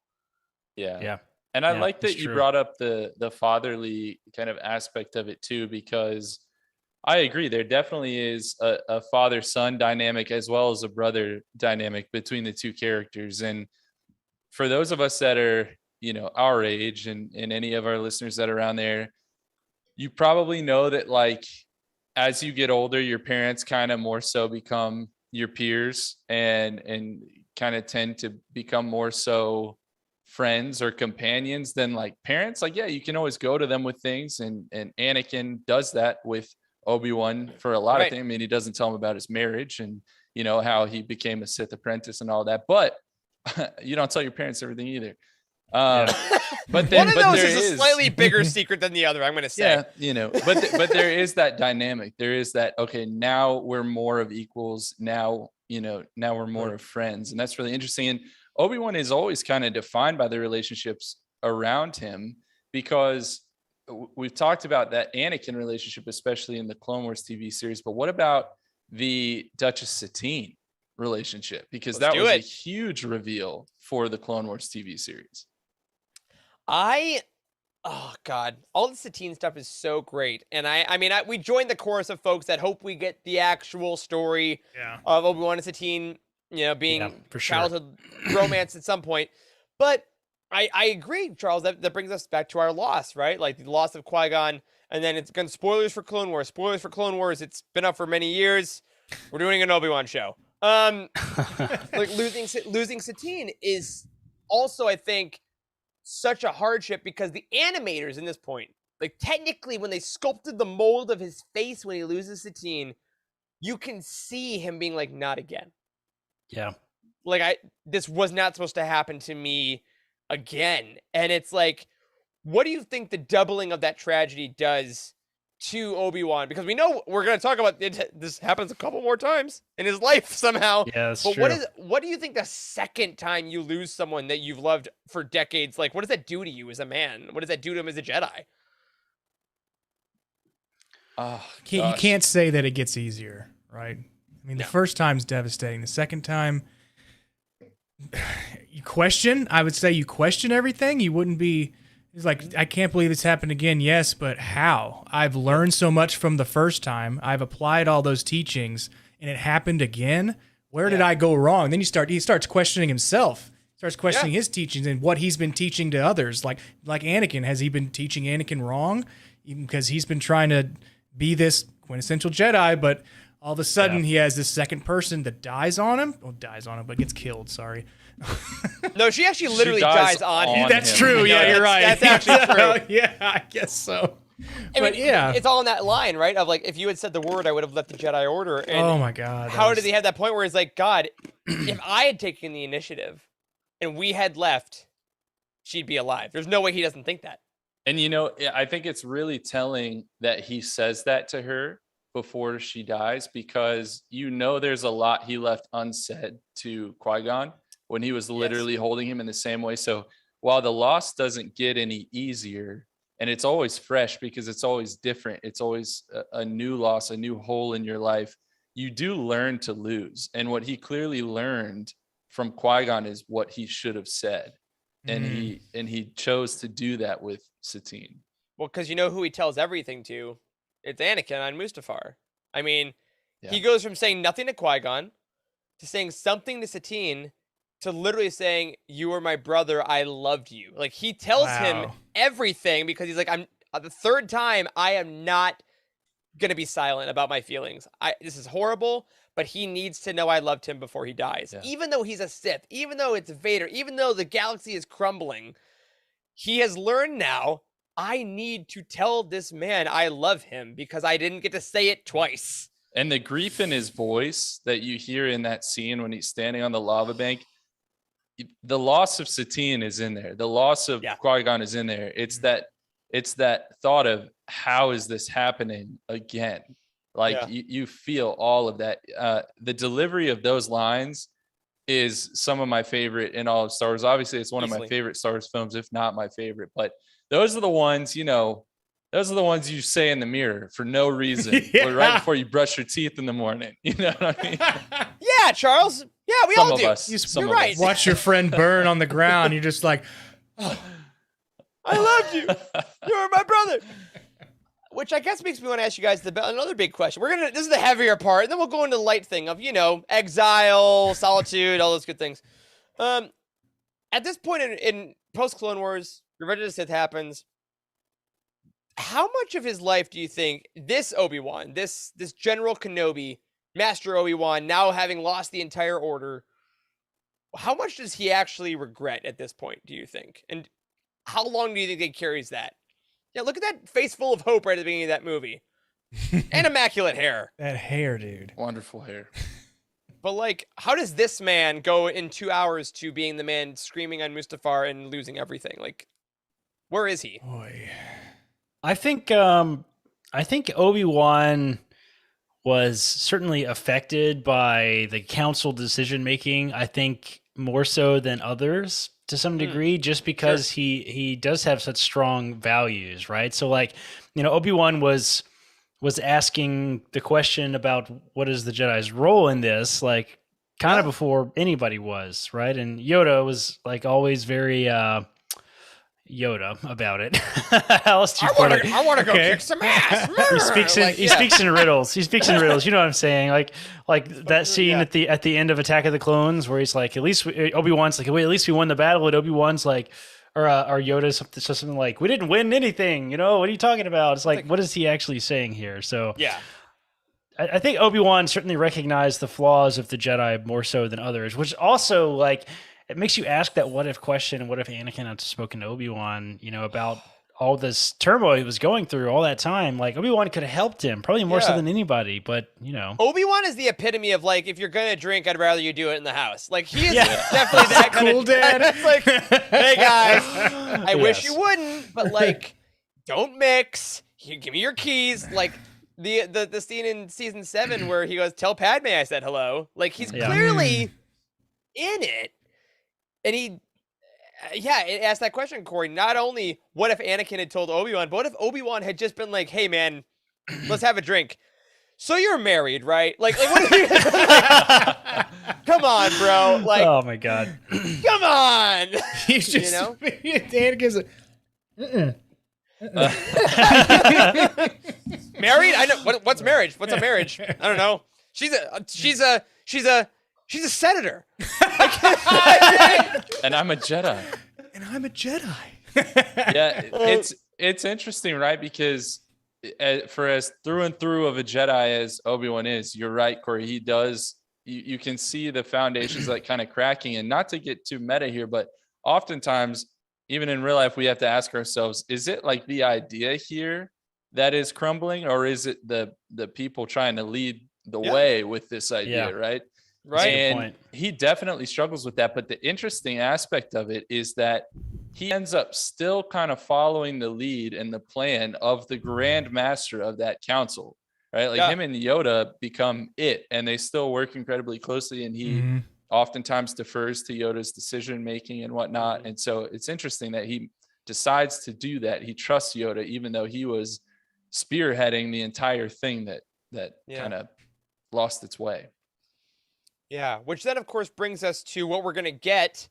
Yeah. Yeah. And I like that that's you true. brought up the fatherly kind of aspect of it too, because I agree. There definitely is a father-son dynamic as well as a brother dynamic between the two characters. And for those of us that are, our age and any of our listeners that are around there, you probably know that like, as you get older, your parents kind of more so become your peers and kind of tend to become more so friends or companions than like parents. Like, yeah, you can always go to them with things. And Anakin does that with Obi-Wan for a lot of things. I mean, he doesn't tell him about his marriage and, how he became a Sith apprentice and all that, but you don't tell your parents everything either. But then, one of those is a slightly bigger secret than the other, I'm going to say. Yeah, but there is that dynamic. There is that, okay, now we're more of equals. Now, now we're more of friends. And that's really interesting. And Obi-Wan is always kind of defined by the relationships around him, because we've talked about that Anakin relationship, especially in the Clone Wars TV series. But what about the Duchess Satine relationship? Because that was a huge reveal for the Clone Wars TV series. Oh God, all the Satine stuff is so great. And we joined the chorus of folks that hope we get the actual story of Obi-Wan and Satine, being for sure. childhood romance at some point. But I agree, Charles, that brings us back to our loss, right? Like the loss of Qui-Gon, and then it's going to spoilers for Clone Wars. Spoilers for Clone Wars. It's been up for many years. We're doing an Obi-Wan show. Like losing Satine is also, I think, such a hardship because the animators in this point, like technically when they sculpted the mold of his face when he loses Satine, you can see him being like, not again. Yeah. Like this was not supposed to happen to me again. And it's like, what do you think the doubling of that tragedy does to Obi-Wan? Because we know we're going to talk about it. This happens a couple more times in his life somehow. Yeah, that's but true. what do you think the second time you lose someone that you've loved for decades, like what does that do to you as a man? What does that do to him as a Jedi? You can't say that it gets easier, right? I mean, the first time's devastating. The second time, I would say you question everything. You wouldn't be, it's like, I can't believe this happened again. Yes, but how? I've learned so much from the first time. I've applied all those teachings and it happened again. Where did I go wrong? Then he starts questioning himself, starts questioning his teachings and what he's been teaching to others. Like Anakin, has he been teaching Anakin wrong? Even because he's been trying to be this quintessential Jedi, but all of a sudden he has this second person that dies on him, but gets killed. Sorry. No, she actually literally dies on him. That's true. Yeah, you're right. That's actually true. Yeah, I guess so. But it's all in that line, right? Of like, if you had said the word, I would have left the Jedi Order. And oh my God. How did he have that point where he's like, God, if I had taken the initiative and we had left, she'd be alive. There's no way he doesn't think that. And I think it's really telling that he says that to her before she dies, because there's a lot he left unsaid to Qui-Gon when he was literally holding him in the same way. So while the loss doesn't get any easier, and it's always fresh because it's always different, it's always a new loss, a new hole in your life, you do learn to lose. And what he clearly learned from Qui-Gon is what he should have said. And he chose to do that with Satine. Well, because you know who he tells everything to? It's Anakin on Mustafar. I mean, he goes from saying nothing to Qui-Gon to saying something to Satine to literally saying, "You are my brother. I loved you." Like, he tells him everything because he's like, "I'm the third time. I am not gonna be silent about my feelings. This is horrible." But he needs to know I loved him before he dies. Yeah. Even though he's a Sith, even though it's Vader, even though the galaxy is crumbling, he has learned now, I need to tell this man I love him because I didn't get to say it twice. And the grief in his voice that you hear in that scene when he's standing on the lava bank, the loss of Satine is in there. The loss of Qui-Gon is in there. It's that thought of, how is this happening again? Like you feel all of that. The delivery of those lines is some of my favorite in all of Star Wars. Obviously, it's one of my favorite Star Wars films, if not my favorite. But those are the ones, those are the ones you say in the mirror for no reason, or right before you brush your teeth in the morning. You know what I mean? Yeah, Charles. Yeah, we all do. You're right. Watch your friend burn on the ground. You're just like, oh, I loved you. You're my brother. Which I guess makes me want to ask you guys another big question. This is the heavier part, and then we'll go into the light thing of, exile, solitude, all those good things. At this point in post-Clone Wars, Revenge of the Sith happens. How much of his life do you think this Obi-Wan, this General Kenobi, Master Obi-Wan, now having lost the entire order, how much does he actually regret at this point, do you think? And how long do you think he carries that? Yeah, look at that face full of hope right at the beginning of that movie. And immaculate hair. That hair, dude. Wonderful hair. But, how does this man go in 2 hours to being the man screaming on Mustafar and losing everything? Where is he? Boy. I think Obi-Wan was certainly affected by the council decision making. I think more so than others to some degree, just because he does have such strong values, right? So Obi-Wan was asking the question about what is the Jedi's role in this, kind of before anybody was, right? And Yoda was always very Yoda about it. How else do you put it? I want to go kick some ass. He speaks in riddles. He speaks in riddles. You know what I'm saying? Like that scene at the end of Attack of the Clones where he's like, at least Obi-Wan's like, wait, at least we won the battle. And Obi-Wan's like, or Yoda's something like, we didn't win anything. What are you talking about? It's like, what is he actually saying here? So yeah. I think Obi-Wan certainly recognized the flaws of the Jedi more so than others, which also it makes you ask that what if question. And what if Anakin had spoken to Obi-Wan, about all this turmoil he was going through all that time? Obi-Wan could have helped him probably more so than anybody, but Obi-Wan is the epitome of if you're going to drink, I'd rather you do it in the house. He is definitely that kind cool of dad. It's hey guys, I wish you wouldn't, but don't mix. Give me your keys. The scene in season 7 where he goes, "Tell Padme I said hello." He's clearly in it. And it asked that question, Corey. Not only what if Anakin had told Obi-Wan, but what if Obi-Wan had just been like, "Hey, man, let's have a drink." So you're married, right? What if you, come on, bro. Oh my God. Come on. He's just, Anakin's like, married? I know. What's marriage? What's a marriage? I don't know. She's a senator. And I'm a Jedi. Yeah, it's interesting, right? Because for as through and through of a Jedi as Obi-Wan is, you're right, Corey. He does. You can see the foundations kind of cracking. And not to get too meta here, but oftentimes, even in real life, we have to ask ourselves: is it the idea here that is crumbling, or is it the people trying to lead the way with this idea, right? Right. And he definitely struggles with that. But the interesting aspect of it is that he ends up still kind of following the lead and the plan of the grand master of that council, right? Like him and Yoda become it, and they still work incredibly closely, and he oftentimes defers to Yoda's decision making and whatnot. And so it's interesting that he decides to do that. He trusts Yoda, even though he was spearheading the entire thing that kind of lost its way. Yeah, which then of course brings us to what we're gonna get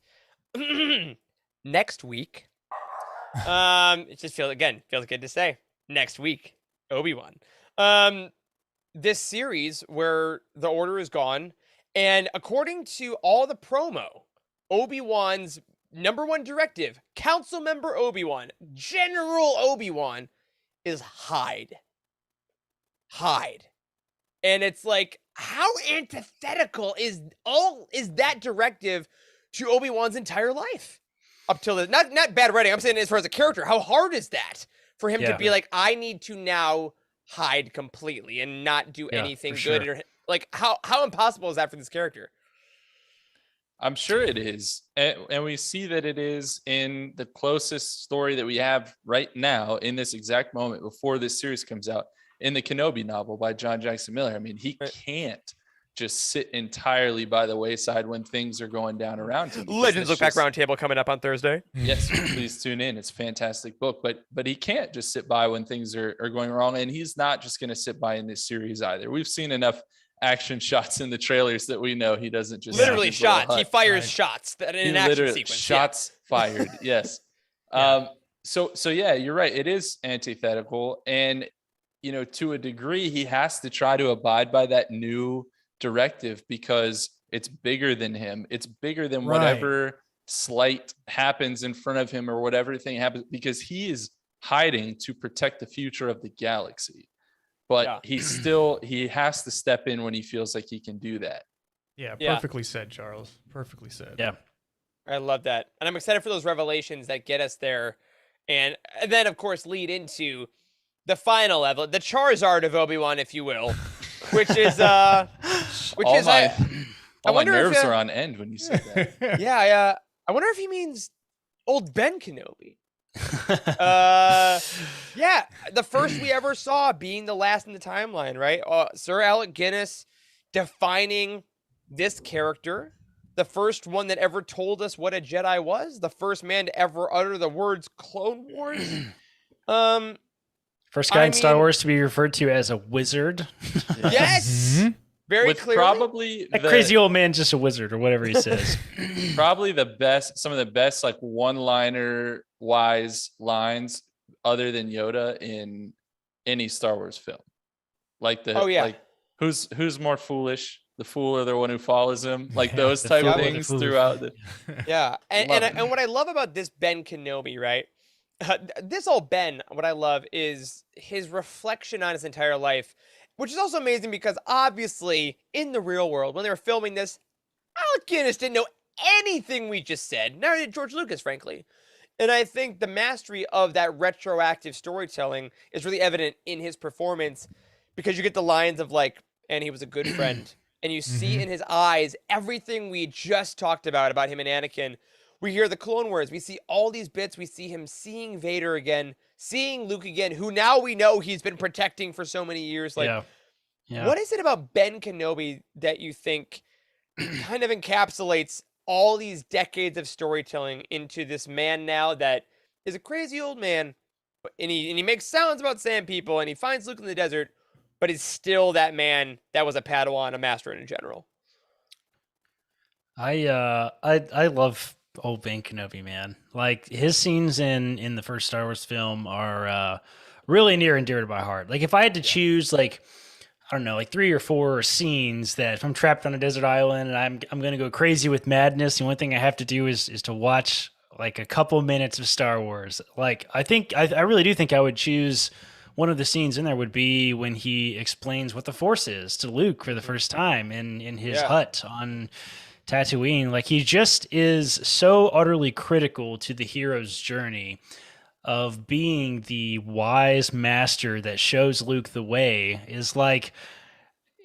next week. It just feels good to say next week, Obi-Wan. This series where the Order is gone, and according to all the promo, Obi-Wan's number one directive, Council Member Obi-Wan, General Obi-Wan, is hide. And it's like, how antithetical is that directive to Obi-Wan's entire life up till the not bad writing. I'm saying as far as a character, how hard is that for him to be like, I need to now hide completely and not do anything good? Or, like, how impossible is that for this character? I'm sure it is. And we see that it is in the closest story that we have right now in this exact moment before this series comes out, in the Kenobi novel by John Jackson Miller. I mean, he can't just sit entirely by the wayside when things are going down around him. Legends Look Back Roundtable coming up on Thursday. Yes, please tune in. It's a fantastic book, but he can't just sit by when things are going wrong. And he's not just going to sit by in this series either. We've seen enough action shots in the trailers that we know he doesn't just literally shots. He fires shots in an action sequence. Shots fired. Yes. So yeah, you're right. It is antithetical. And, you know, to a degree, he has to try to abide by that new directive because it's bigger than him. It's bigger than whatever slight happens in front of him or whatever thing happens, because he is hiding to protect the future of the galaxy. But he has to step in when he feels like he can do that. Yeah, perfectly said, Charles. Perfectly said. Yeah. I love that. And I'm excited for those revelations that get us there. And then, of course, lead into the final level, the Charizard of Obi-Wan, if you will, which is all my nerves are on end when you say that. I wonder if he means old Ben Kenobi. The first we ever saw being the last in the timeline, right? Sir Alec Guinness defining this character, the first one that ever told us what a Jedi was, the first man to ever utter the words Clone Wars. First guy in Star Wars to be referred to as a wizard. Yes. Very clearly. Probably that crazy old man, just a wizard or whatever he says. Probably some of the best like one-liner wise lines other than Yoda in any Star Wars film. Like like who's more foolish, the fool or the one who follows him? Like those type of things throughout the and what I love about this Ben Kenobi, right? This old Ben, what I love is his reflection on his entire life, which is also amazing because obviously in the real world, when they were filming this, Alec Guinness didn't know anything we just said. Neither did George Lucas, frankly. And I think the mastery of that retroactive storytelling is really evident in his performance, because you get the lines of like, and he was a good friend. And you see in his eyes everything we just talked about him and Anakin. We hear the Clone Wars. We see all these bits. We see him seeing Vader again, seeing Luke again, who now we know he's been protecting for so many years. Like, what is it about Ben Kenobi that you think kind of encapsulates all these decades of storytelling into this man now that is a crazy old man, and he makes sounds about sand people, and he finds Luke in the desert, but he's still that man that was a Padawan, a master, and a general? I love old Ben Kenobi, man. Like his scenes in the first Star Wars film are really near and dear to my heart. Like if I had to choose, like I don't know, like 3 or 4 scenes that if I'm trapped on a desert island and I'm gonna go crazy with madness, the only thing I have to do is to watch like a couple minutes of Star Wars. Like I really do think I would choose one of the scenes in there would be when he explains what the Force is to Luke for the first time in his hut on Tatooine. Like he just is so utterly critical to the hero's journey of being the wise master that shows Luke the way. Is like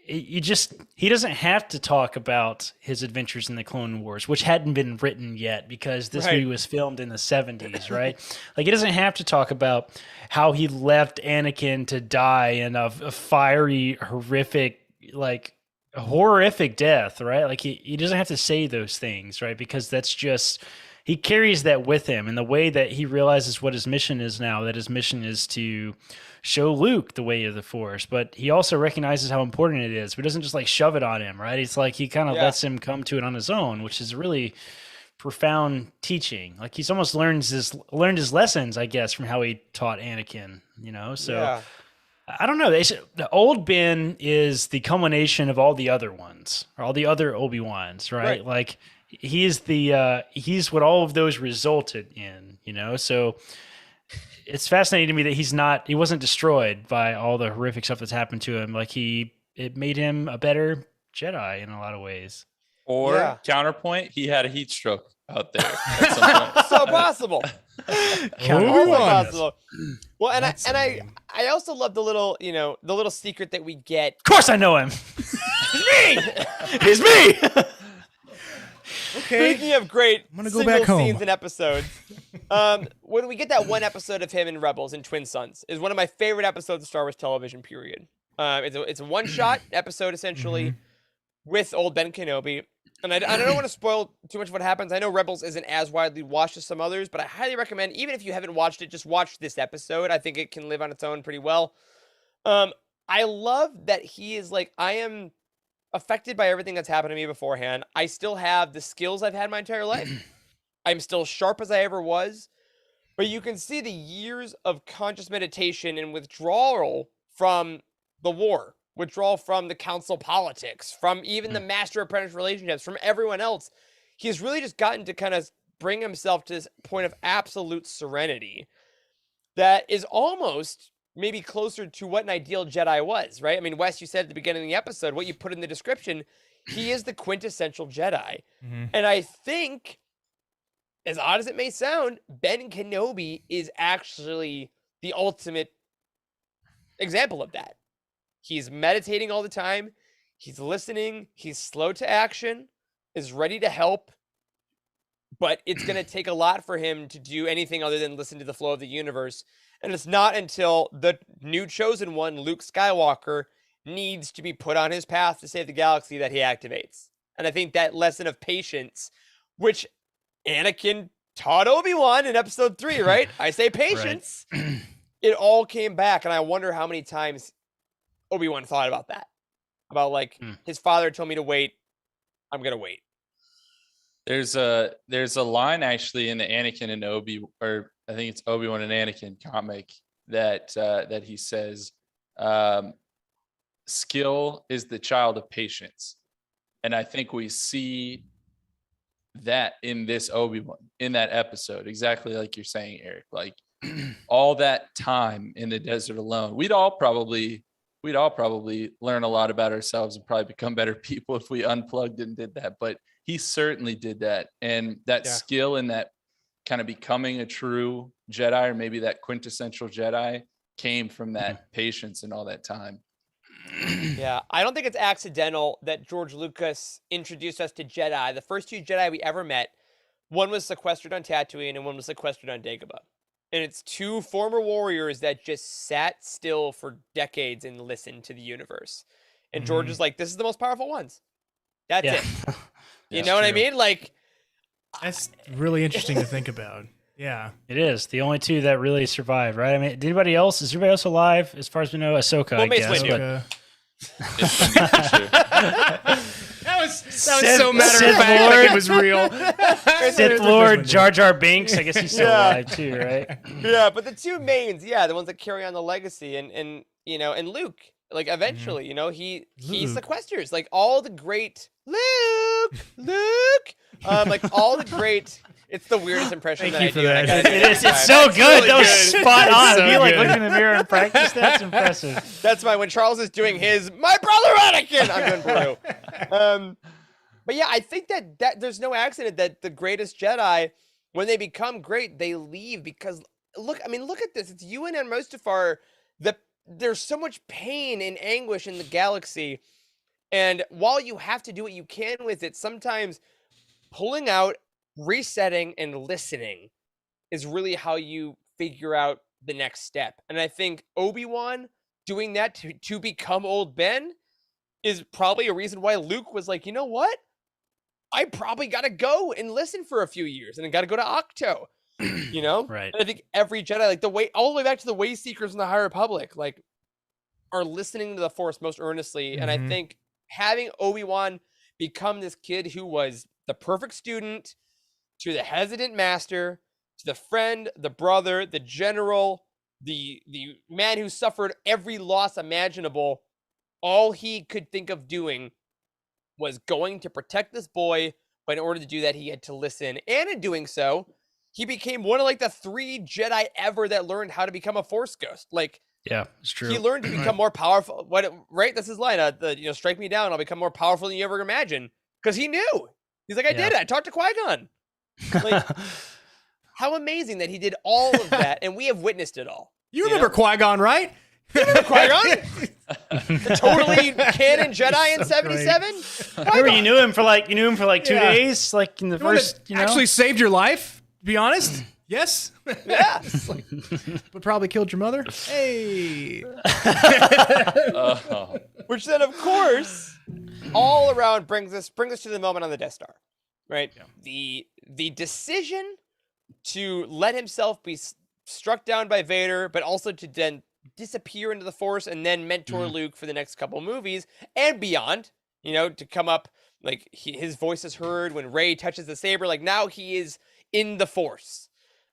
he doesn't have to talk about his adventures in the Clone Wars, which hadn't been written yet because this movie was filmed in the 70s, right? Like, he doesn't have to talk about how he left Anakin to die in a fiery, horrific death, right? Like, he doesn't have to say those things, right? Because that's just, he carries that with him in the way that he realizes what his mission is now, that his mission is to show Luke the way of the Force, but he also recognizes how important it is, but doesn't just like shove it on him, right? It's like he kind of lets him come to it on his own, which is really profound teaching. Like, he's almost learned his lessons, I guess, from how he taught Anakin, you know? So I don't know. The old Ben is the culmination of all the other ones, or all the other Obi-Wans, right? Like, he's what all of those resulted in, you know? So it's fascinating to me that he wasn't destroyed by all the horrific stuff that's happened to him. Like, it made him a better Jedi in a lot of ways. Or counterpoint, he had a heat stroke out there at some point. So possible. Possible. Well, and I also love the little secret that we get. Of course I know him. It's me. Okay. Speaking of great I'm gonna go back single home. scenes and episodes, when we get that one episode of him in Rebels and Twin Suns is one of my favorite episodes of Star Wars television, period. It's a one-shot episode, essentially, with old Ben Kenobi. And I don't want to spoil too much of what happens. I know Rebels isn't as widely watched as some others, but I highly recommend, even if you haven't watched it, just watch this episode. I think it can live on its own pretty well. I love that he is like, I am affected by everything that's happened to me beforehand. I still have the skills I've had my entire life. I'm still sharp as I ever was. But you can see the years of conscious meditation and withdrawal from the war, withdrawal from the council politics, from even the master-apprentice relationships, from everyone else. He's really just gotten to kind of bring himself to this point of absolute serenity that is almost maybe closer to what an ideal Jedi was, right? I mean, Wes, you said at the beginning of the episode, what you put in the description, he is the quintessential Jedi. And I think, as odd as it may sound, Ben Kenobi is actually the ultimate example of that. He's meditating all the time. He's listening. He's slow to action, is ready to help. But it's going to take a lot for him to do anything other than listen to the flow of the universe. And it's not until the new chosen one, Luke Skywalker, needs to be put on his path to save the galaxy that he activates. And I think that lesson of patience, which Anakin taught Obi-Wan in episode 3, right? I say patience. It all came back. And I wonder how many times Obi-Wan thought about that. About like, his father told me to wait. I'm going to wait. There's a line actually in the Anakin and or I think it's Obi-Wan and Anakin comic that he says, skill is the child of patience. And I think we see that in this Obi-Wan, in that episode, exactly like you're saying, Eric. Like, all that time in the desert alone, we'd all probably learn a lot about ourselves and probably become better people if we unplugged and did that. But he certainly did that. And that skill and that kind of becoming a true Jedi, or maybe that quintessential Jedi, came from that patience and all that time. Yeah, I don't think it's accidental that George Lucas introduced us to Jedi. The first two Jedi we ever met, one was sequestered on Tatooine and one was sequestered on Dagobah. And it's two former warriors that just sat still for decades and listened to the universe. And George is like, this is the most powerful ones. That's it. You know what I mean? Like, that's really interesting to think about. Yeah, it is the only two that really survived, right? I mean, is anybody else alive? As far as we know, Ahsoka. I guess. That was so matter of fact. Like it was real. Sith Lord Jar Jar Binks. I guess he's still alive too, right? Yeah, but the two mains, the ones that carry on the legacy, and Luke. Like eventually, he sequesters like all the great Luke, like all the great. It's the weirdest impression Thank that you I for do. that. It is. It's so good. Really that was good. spot on. So You like good. look in the mirror and practice. That's impressive. That's why when Charles is doing his my brother Anakin, I'm doing Peru. But yeah, I think that there's no accident that the greatest Jedi, when they become great, they leave because look at this. It's Ewan and Mustafar. There's so much pain and anguish in the galaxy And while you have to do what you can with it, sometimes pulling out, resetting, and listening is really how you figure out the next step. And I think Obi-Wan doing that to become old Ben is probably a reason why Luke was like, you know what? I probably got to go and listen for a few years, and I got to go to Octo, you know? Right. And I think every Jedi, like all the way back to the Way Seekers in the High Republic, like are listening to the Force most earnestly. And I think having Obi-Wan become this kid who was the perfect student to the hesitant master, to the friend, the brother, the general, the man who suffered every loss imaginable, all he could think of doing was going to protect this boy, but in order to do that, he had to listen. And in doing so, he became one of like the 3 Jedi ever that learned how to become a Force ghost. Like, Yeah, it's true. he learned to become more powerful. Right? That's his line. Strike me down, I'll become more powerful than you ever imagined. Because he knew. He's like, I did it. I talked to Qui-Gon. Like, how amazing that he did all of that, and we have witnessed it all. You remember Qui-Gon, right? You remember Qui-Gon? The totally canon Jedi in '77. Remember, you knew him for like 2 days, like in the first. Actually saved your life. To be honest, yes. Yeah. But probably killed your mother. Hey. Which then, of course, all around brings us to the moment on the Death Star, right? Yeah. The decision to let himself be struck down by Vader, but also to then disappear into the Force and then mentor Luke for the next couple movies and beyond, to come up, like his voice is heard when Rey touches the saber. Like, now he is in the Force.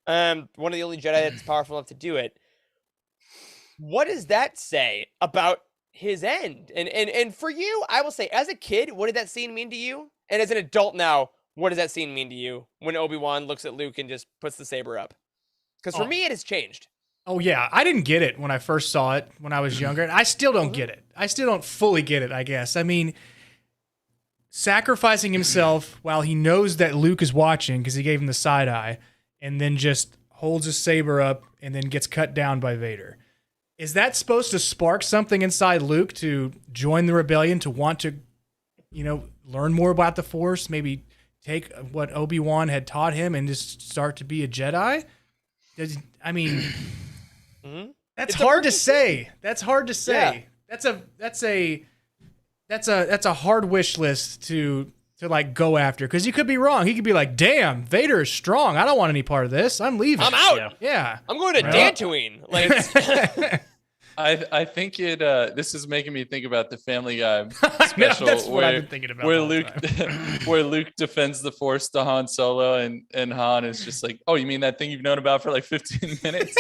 One of the only Jedi that's powerful enough to do it. What does that say about his end? And for you, I will say, as a kid, what did that scene mean to you? And as an adult now, what does that scene mean to you when Obi-Wan looks at Luke and just puts the saber up? Because for me, it has changed. Oh, yeah. I didn't get it when I first saw it when I was younger. And I still don't get it. I still don't fully get it, I guess. I mean, sacrificing himself while he knows that Luke is watching because he gave him the side eye, and then just holds his saber up and then gets cut down by Vader. Is that supposed to spark something inside Luke to join the rebellion, to want to, learn more about the Force, maybe take what Obi-Wan had taught him and just start to be a Jedi? That's hard to say. That's hard to say. Yeah. That's a hard wish list to like go after, because you could be wrong. He could be like, "Damn, Vader is strong. I don't want any part of this. I'm leaving. I'm out. Yeah. I'm going to Dantooine." Like, I think it. This is making me think about the Family Guy special. That's what I've been thinking about. Where Luke defends the Force to Han Solo, and Han is just like, "Oh, you mean that thing you've known about for like 15 minutes?"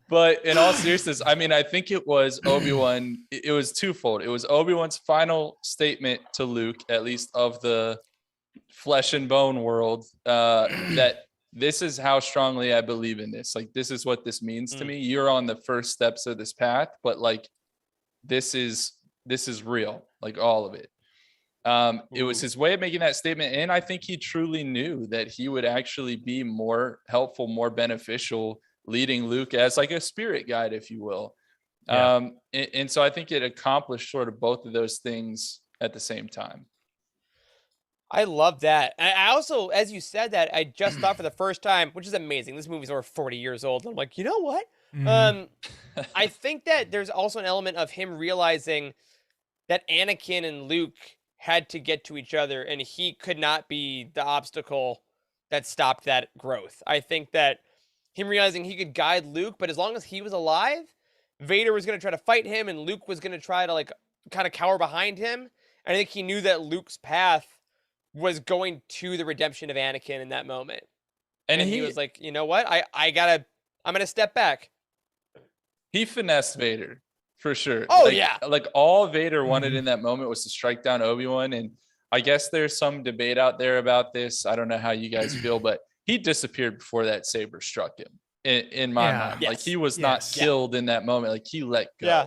But in all seriousness, I mean, I think it was Obi-Wan. It was twofold. It was Obi-Wan's final statement to Luke, at least of the flesh and bone world, that this is how strongly I believe in this. Like, this is what this means to me. You're on the first steps of this path, but like, this is real, like all of it. It was his way of making that statement. And I think he truly knew that he would actually be more helpful, more beneficial, leading Luke as like a spirit guide, if you will. Yeah. And so I think it accomplished sort of both of those things at the same time. I love that. I also, as you said that, I just thought for the first time, which is amazing. This movie's over 40 years old. And I'm like, you know what? I think that there's also an element of him realizing that Anakin and Luke had to get to each other, and he could not be the obstacle that stopped that growth. I think that him realizing he could guide Luke, but as long as he was alive, Vader was going to try to fight him, and Luke was going to try to like kind of cower behind him. And I think he knew that Luke's path was going to the redemption of Anakin in that moment. And he was like, you know what? I'm going to step back. He finessed Vader for sure. Oh, like, yeah. Like, all Vader wanted in that moment was to strike down Obi-Wan. And I guess there's some debate out there about this. I don't know how you guys feel, but he disappeared before that saber struck him in my mind. Yes. Like, he was not killed in that moment. Like, he let go. Yeah.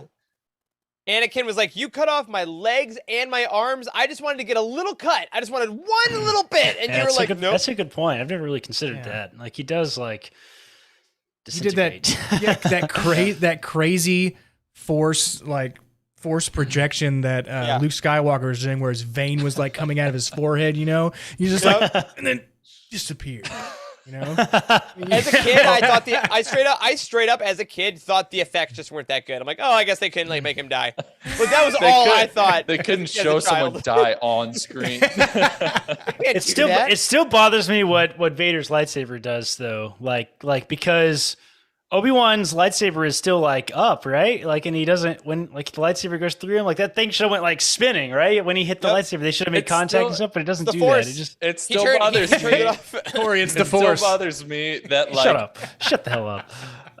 Anakin was like, you cut off my legs and my arms. I just wanted to get a little cut. I just wanted one little bit. And you were like, nope. That's a good point. I've never really considered that. Like, he does like he did that. Yeah, that crazy Force like force projection that Luke Skywalker was doing, where his vein was like coming out of his forehead. You know, he's just like, and then disappeared. You know, as a kid, I straight up as a kid thought the effects just weren't that good. I'm like, oh, I guess they couldn't like make him die, but that was all I thought. They couldn't show someone die on screen. It still bothers me what Vader's lightsaber does though, like because Obi-Wan's lightsaber is still like up, right? Like, and he doesn't, when like the lightsaber goes through him, like that thing should have went like spinning, right? When he hit the lightsaber, they should have made contact and stuff, but it doesn't do that. It still bothers me. Corey, it's the Force. It still bothers me that like. Shut up. Shut the hell up.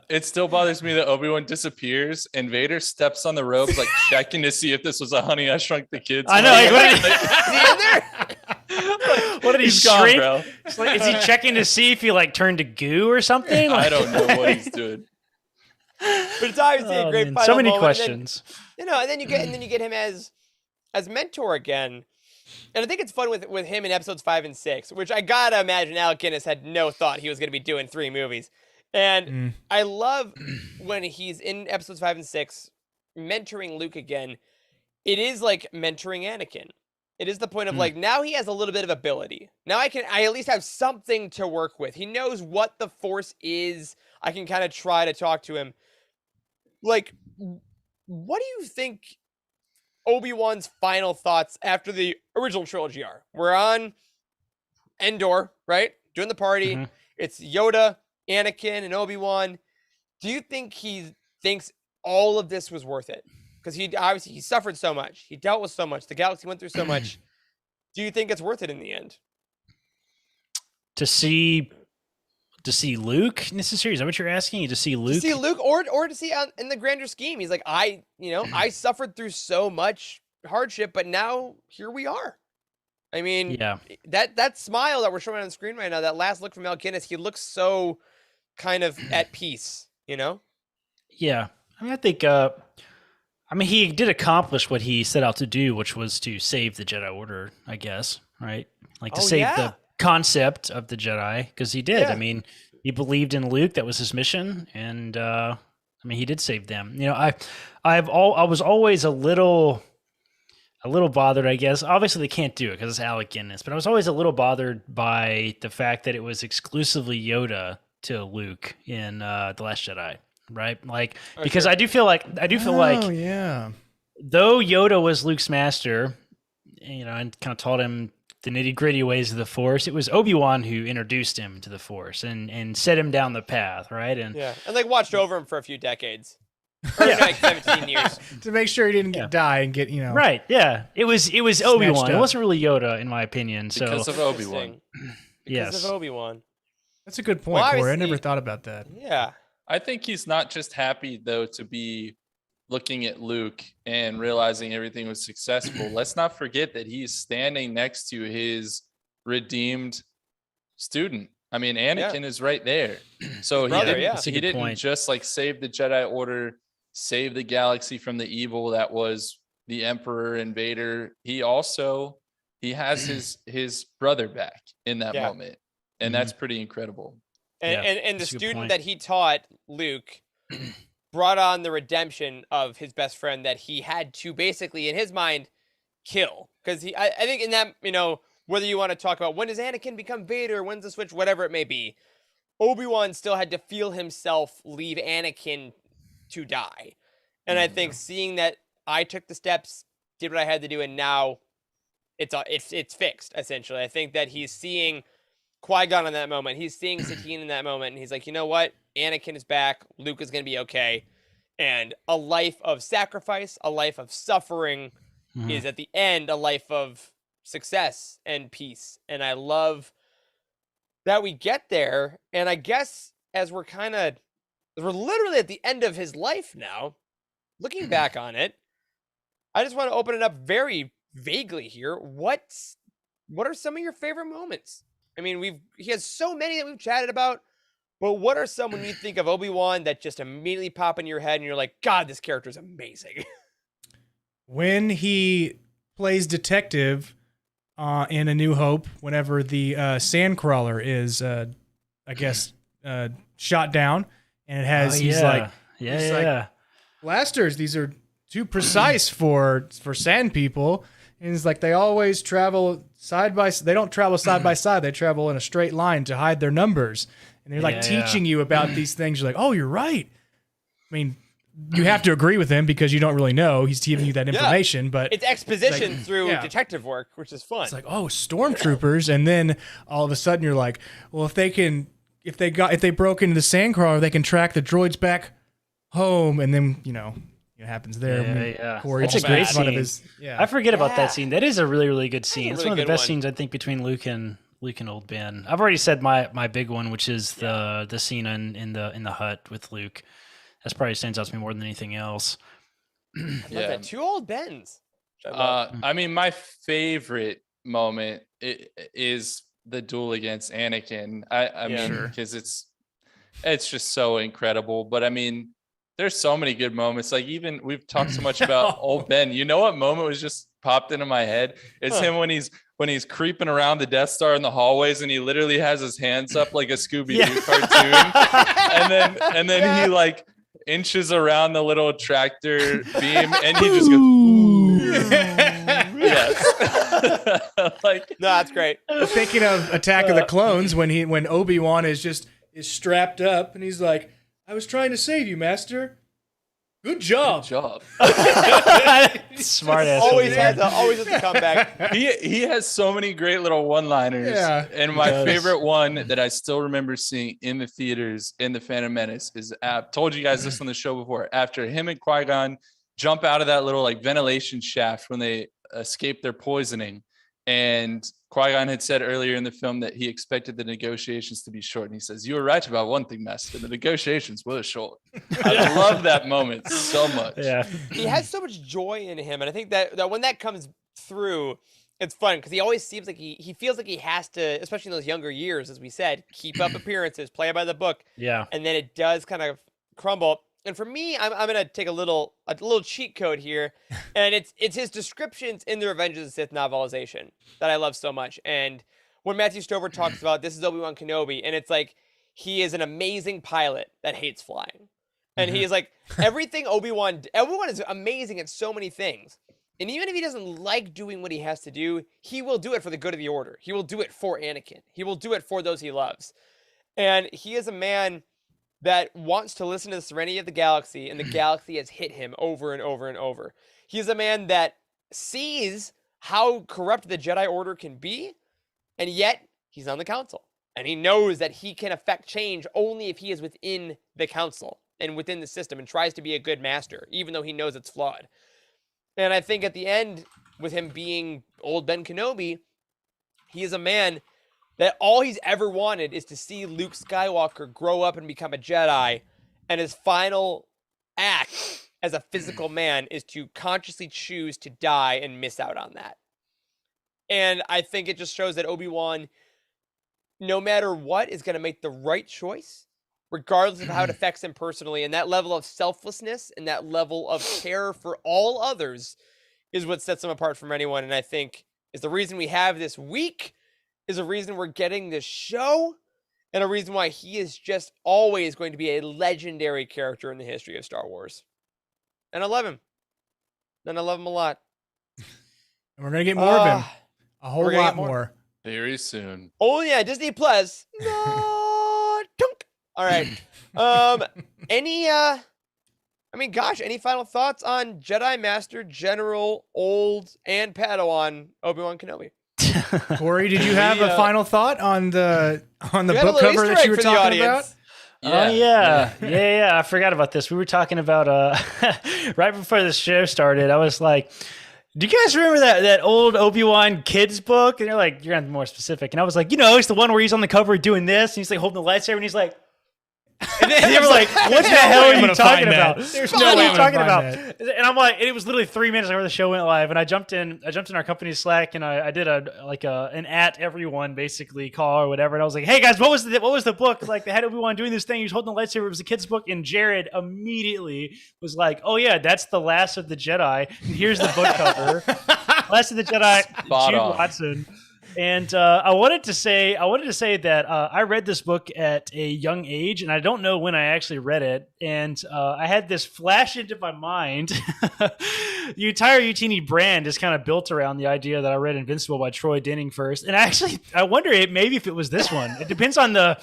It still bothers me that Obi-Wan disappears and Vader steps on the ropes, like checking to see if this was a Honey, I Shrunk the Kids. I know. Like, what did he shrink? Bro. Like, is he checking to see if he like turned to goo or something? I don't know what he's doing. But it's obviously a great final so many moment. questions. And then you get him as mentor again. And I think it's fun with him in episodes 5 and 6, which I gotta imagine Alec Guinness had no thought he was gonna be doing 3 movies. And I love when he's in episodes 5 and 6 mentoring Luke again. It is like mentoring Anakin. It is the point of like, now he has a little bit of ability. Now I at least have something to work with. He knows what the Force is. I can kind of try to talk to him. Like, what do you think Obi-Wan's final thoughts after the original trilogy are? We're on Endor, right? Doing the party. It's Yoda, Anakin, and Obi-Wan. Do you think he thinks all of this was worth it? Because he suffered so much. He dealt with so much. The galaxy went through so much. Do you think it's worth it in the end? To see Luke in this series? Is that what you're asking? To see Luke? To see Luke, or to see in the grander scheme. He's like, I suffered through so much hardship, but now here we are. I mean, that smile that we're showing on the screen right now, that last look from Alec Guinness, he looks so kind of at peace, you know? Yeah. I mean, I think, he did accomplish what he set out to do, which was to save the Jedi Order, I guess, right? Like to save the concept of the Jedi, because he did. I mean, he believed in Luke. That was his mission. And, he did save them. You know, I was always a little bothered, I guess. Obviously, they can't do it because it's Alec Guinness, but I was always a little bothered by the fact that it was exclusively Yoda to Luke in The Last Jedi, right? Like, because I do feel like, though Yoda was Luke's master, you know, and kind of taught him the nitty gritty ways of the Force, it was Obi-Wan who introduced him to the Force and set him down the path, right? And like watched over him for a few decades. Or like 17 years to make sure he didn't die and get, you know. Right, yeah. It was Obi-Wan. It wasn't really Yoda, in my opinion. So because of Obi-Wan. Because of Obi-Wan. That's a good point, Corey. I never thought about that. Yeah. I think he's not just happy, though, to be looking at Luke and realizing everything was successful. Let's not forget that he's standing next to his redeemed student. I mean, Anakin is right there. So he didn't just like save the Jedi Order, save the galaxy from the evil that was the Emperor and Vader. He has his brother back in that moment. And that's pretty incredible. And the student that he taught, Luke, brought on the redemption of his best friend that he had to basically, in his mind, kill. Because I think in that, you know, whether you want to talk about when does Anakin become Vader, when's the switch, whatever it may be, Obi-Wan still had to feel himself leave Anakin to die. And I think seeing that I took the steps, did what I had to do, and now it's fixed, essentially. I think that he's seeing Qui-Gon in that moment. He's seeing Satine in that moment, and he's like, you know what? Anakin is back. Luke is going to be okay. And a life of sacrifice, a life of suffering is at the end a life of success and peace. And I love that we get there. And I guess as we're literally at the end of his life now, looking back on it, I just want to open it up very vaguely here. What are some of your favorite moments? I mean, he has so many that we've chatted about, but what are some when you think of Obi-Wan that just immediately pop in your head and you're like, God, this character is amazing? When he plays detective in A New Hope, whenever the Sandcrawler is, I guess, shot down, and it has, he's like, blasters, these are too precise for sand people. And it's like they always travel side by side. They don't travel side by side. They travel in a straight line to hide their numbers. And they're like teaching you about these things. You're like, oh, you're right. I mean, you have to agree with him because you don't really know. He's giving you that information, but it's exposition through detective work, which is fun. It's like, oh, stormtroopers, and then all of a sudden you're like, well, if they broke into the sandcrawler, they can track the droids back home, and then it happens there. Corey That's a great scene. I forget about that scene. That is a really, really good scene. It's one of the best scenes I think between Luke and Old Ben. I've already said my big one, which is the scene in the hut with Luke. That's probably stands out to me more than anything else. Yeah, two Old Bens. I mean, my favorite moment is the duel against Anakin. I mean, because it's just so incredible. But I mean, there's so many good moments. Like even we've talked so much about Old Ben. You know what moment was just popped into my head? It's him when he's creeping around the Death Star in the hallways and he literally has his hands up like a Scooby-Doo cartoon. and then he like inches around the little tractor beam and he just goes, ooh. Yes. No, that's great. Thinking of Attack of the Clones when Obi-Wan is strapped up and he's like, I was trying to save you, Master. Good job. Smart ass. Always has to come back. He has so many great little one-liners. Yeah, and my favorite one that I still remember seeing in the theaters in The Phantom Menace is I've told you guys this on the show before. After him and Qui-Gon jump out of that little like ventilation shaft when they escape their poisoning. And Qui-Gon had said earlier in the film that he expected the negotiations to be short. And he says, you were right about one thing, Master. The negotiations were short. I love that moment so much. Yeah. He has so much joy in him. And I think that when that comes through, it's fun because he always seems like he feels like he has to, especially in those younger years, as we said, keep up appearances, play by the book. Yeah. And then it does kind of crumble. And for me, I'm gonna take a little cheat code here, and it's his descriptions in the Revenge of the Sith novelization that I love so much. And when Matthew Stover talks about this is Obi-Wan Kenobi, and it's like he is an amazing pilot that hates flying, and he is like everything Obi-Wan is amazing at so many things, and even if he doesn't like doing what he has to do, he will do it for the good of the Order. He will do it for Anakin. He will do it for those he loves, and he is a man that wants to listen to the serenity of the galaxy, and the galaxy has hit him over and over and over. He's a man that sees how corrupt the Jedi Order can be, and yet he's on the council. And he knows that he can affect change only if he is within the council and within the system and tries to be a good master, even though he knows it's flawed. And I think at the end, with him being Old Ben Kenobi, he is a man that all he's ever wanted is to see Luke Skywalker grow up and become a Jedi, and his final act as a physical man is to consciously choose to die and miss out on that. And I think it just shows that Obi-Wan, no matter what, is going to make the right choice, regardless of how it affects him personally. And that level of selflessness and that level of care for all others is what sets him apart from anyone. And I think is the reason we have this week, is a reason we're getting this show, and a reason why he is just always going to be a legendary character in the history of Star Wars. And I love him. And I love him a lot. And we're going to get more of him. A whole lot more. Very soon. Oh, yeah, Disney Plus. No, dunk. All right. Any final thoughts on Jedi Master, General, Old, and Padawan Obi-Wan Kenobi? Corey, did you have a final thought on the book cover that you were talking about? Yeah. I forgot about this. We were talking about right before the show started. I was like, do you guys remember that old Obi-Wan kids book? And they're like, you're gonna be more specific. And I was like, it's the one where he's on the cover doing this, and he's like holding the lightsaber, and he's like. And they were like, what the hell are you talking about? There's no way I'm talking about. And I'm like, it was literally 3 minutes before the show went live, and I jumped in our company's Slack, and I did an at everyone basically call or whatever, and I was like, hey guys, what was the book? Like they had Obi-Wan doing this thing, he was holding the lightsaber, it was a kid's book, and Jared immediately was like, oh yeah, that's The Last of the Jedi, and here's the book cover. Last of the Jedi, Jude Watson. And I wanted to say that I read this book at a young age, and I don't know when I actually read it. And I had this flash into my mind. The entire Utini brand is kind of built around the idea that I read Invincible by Troy Denning first. And I wonder maybe if it was this one. It depends on the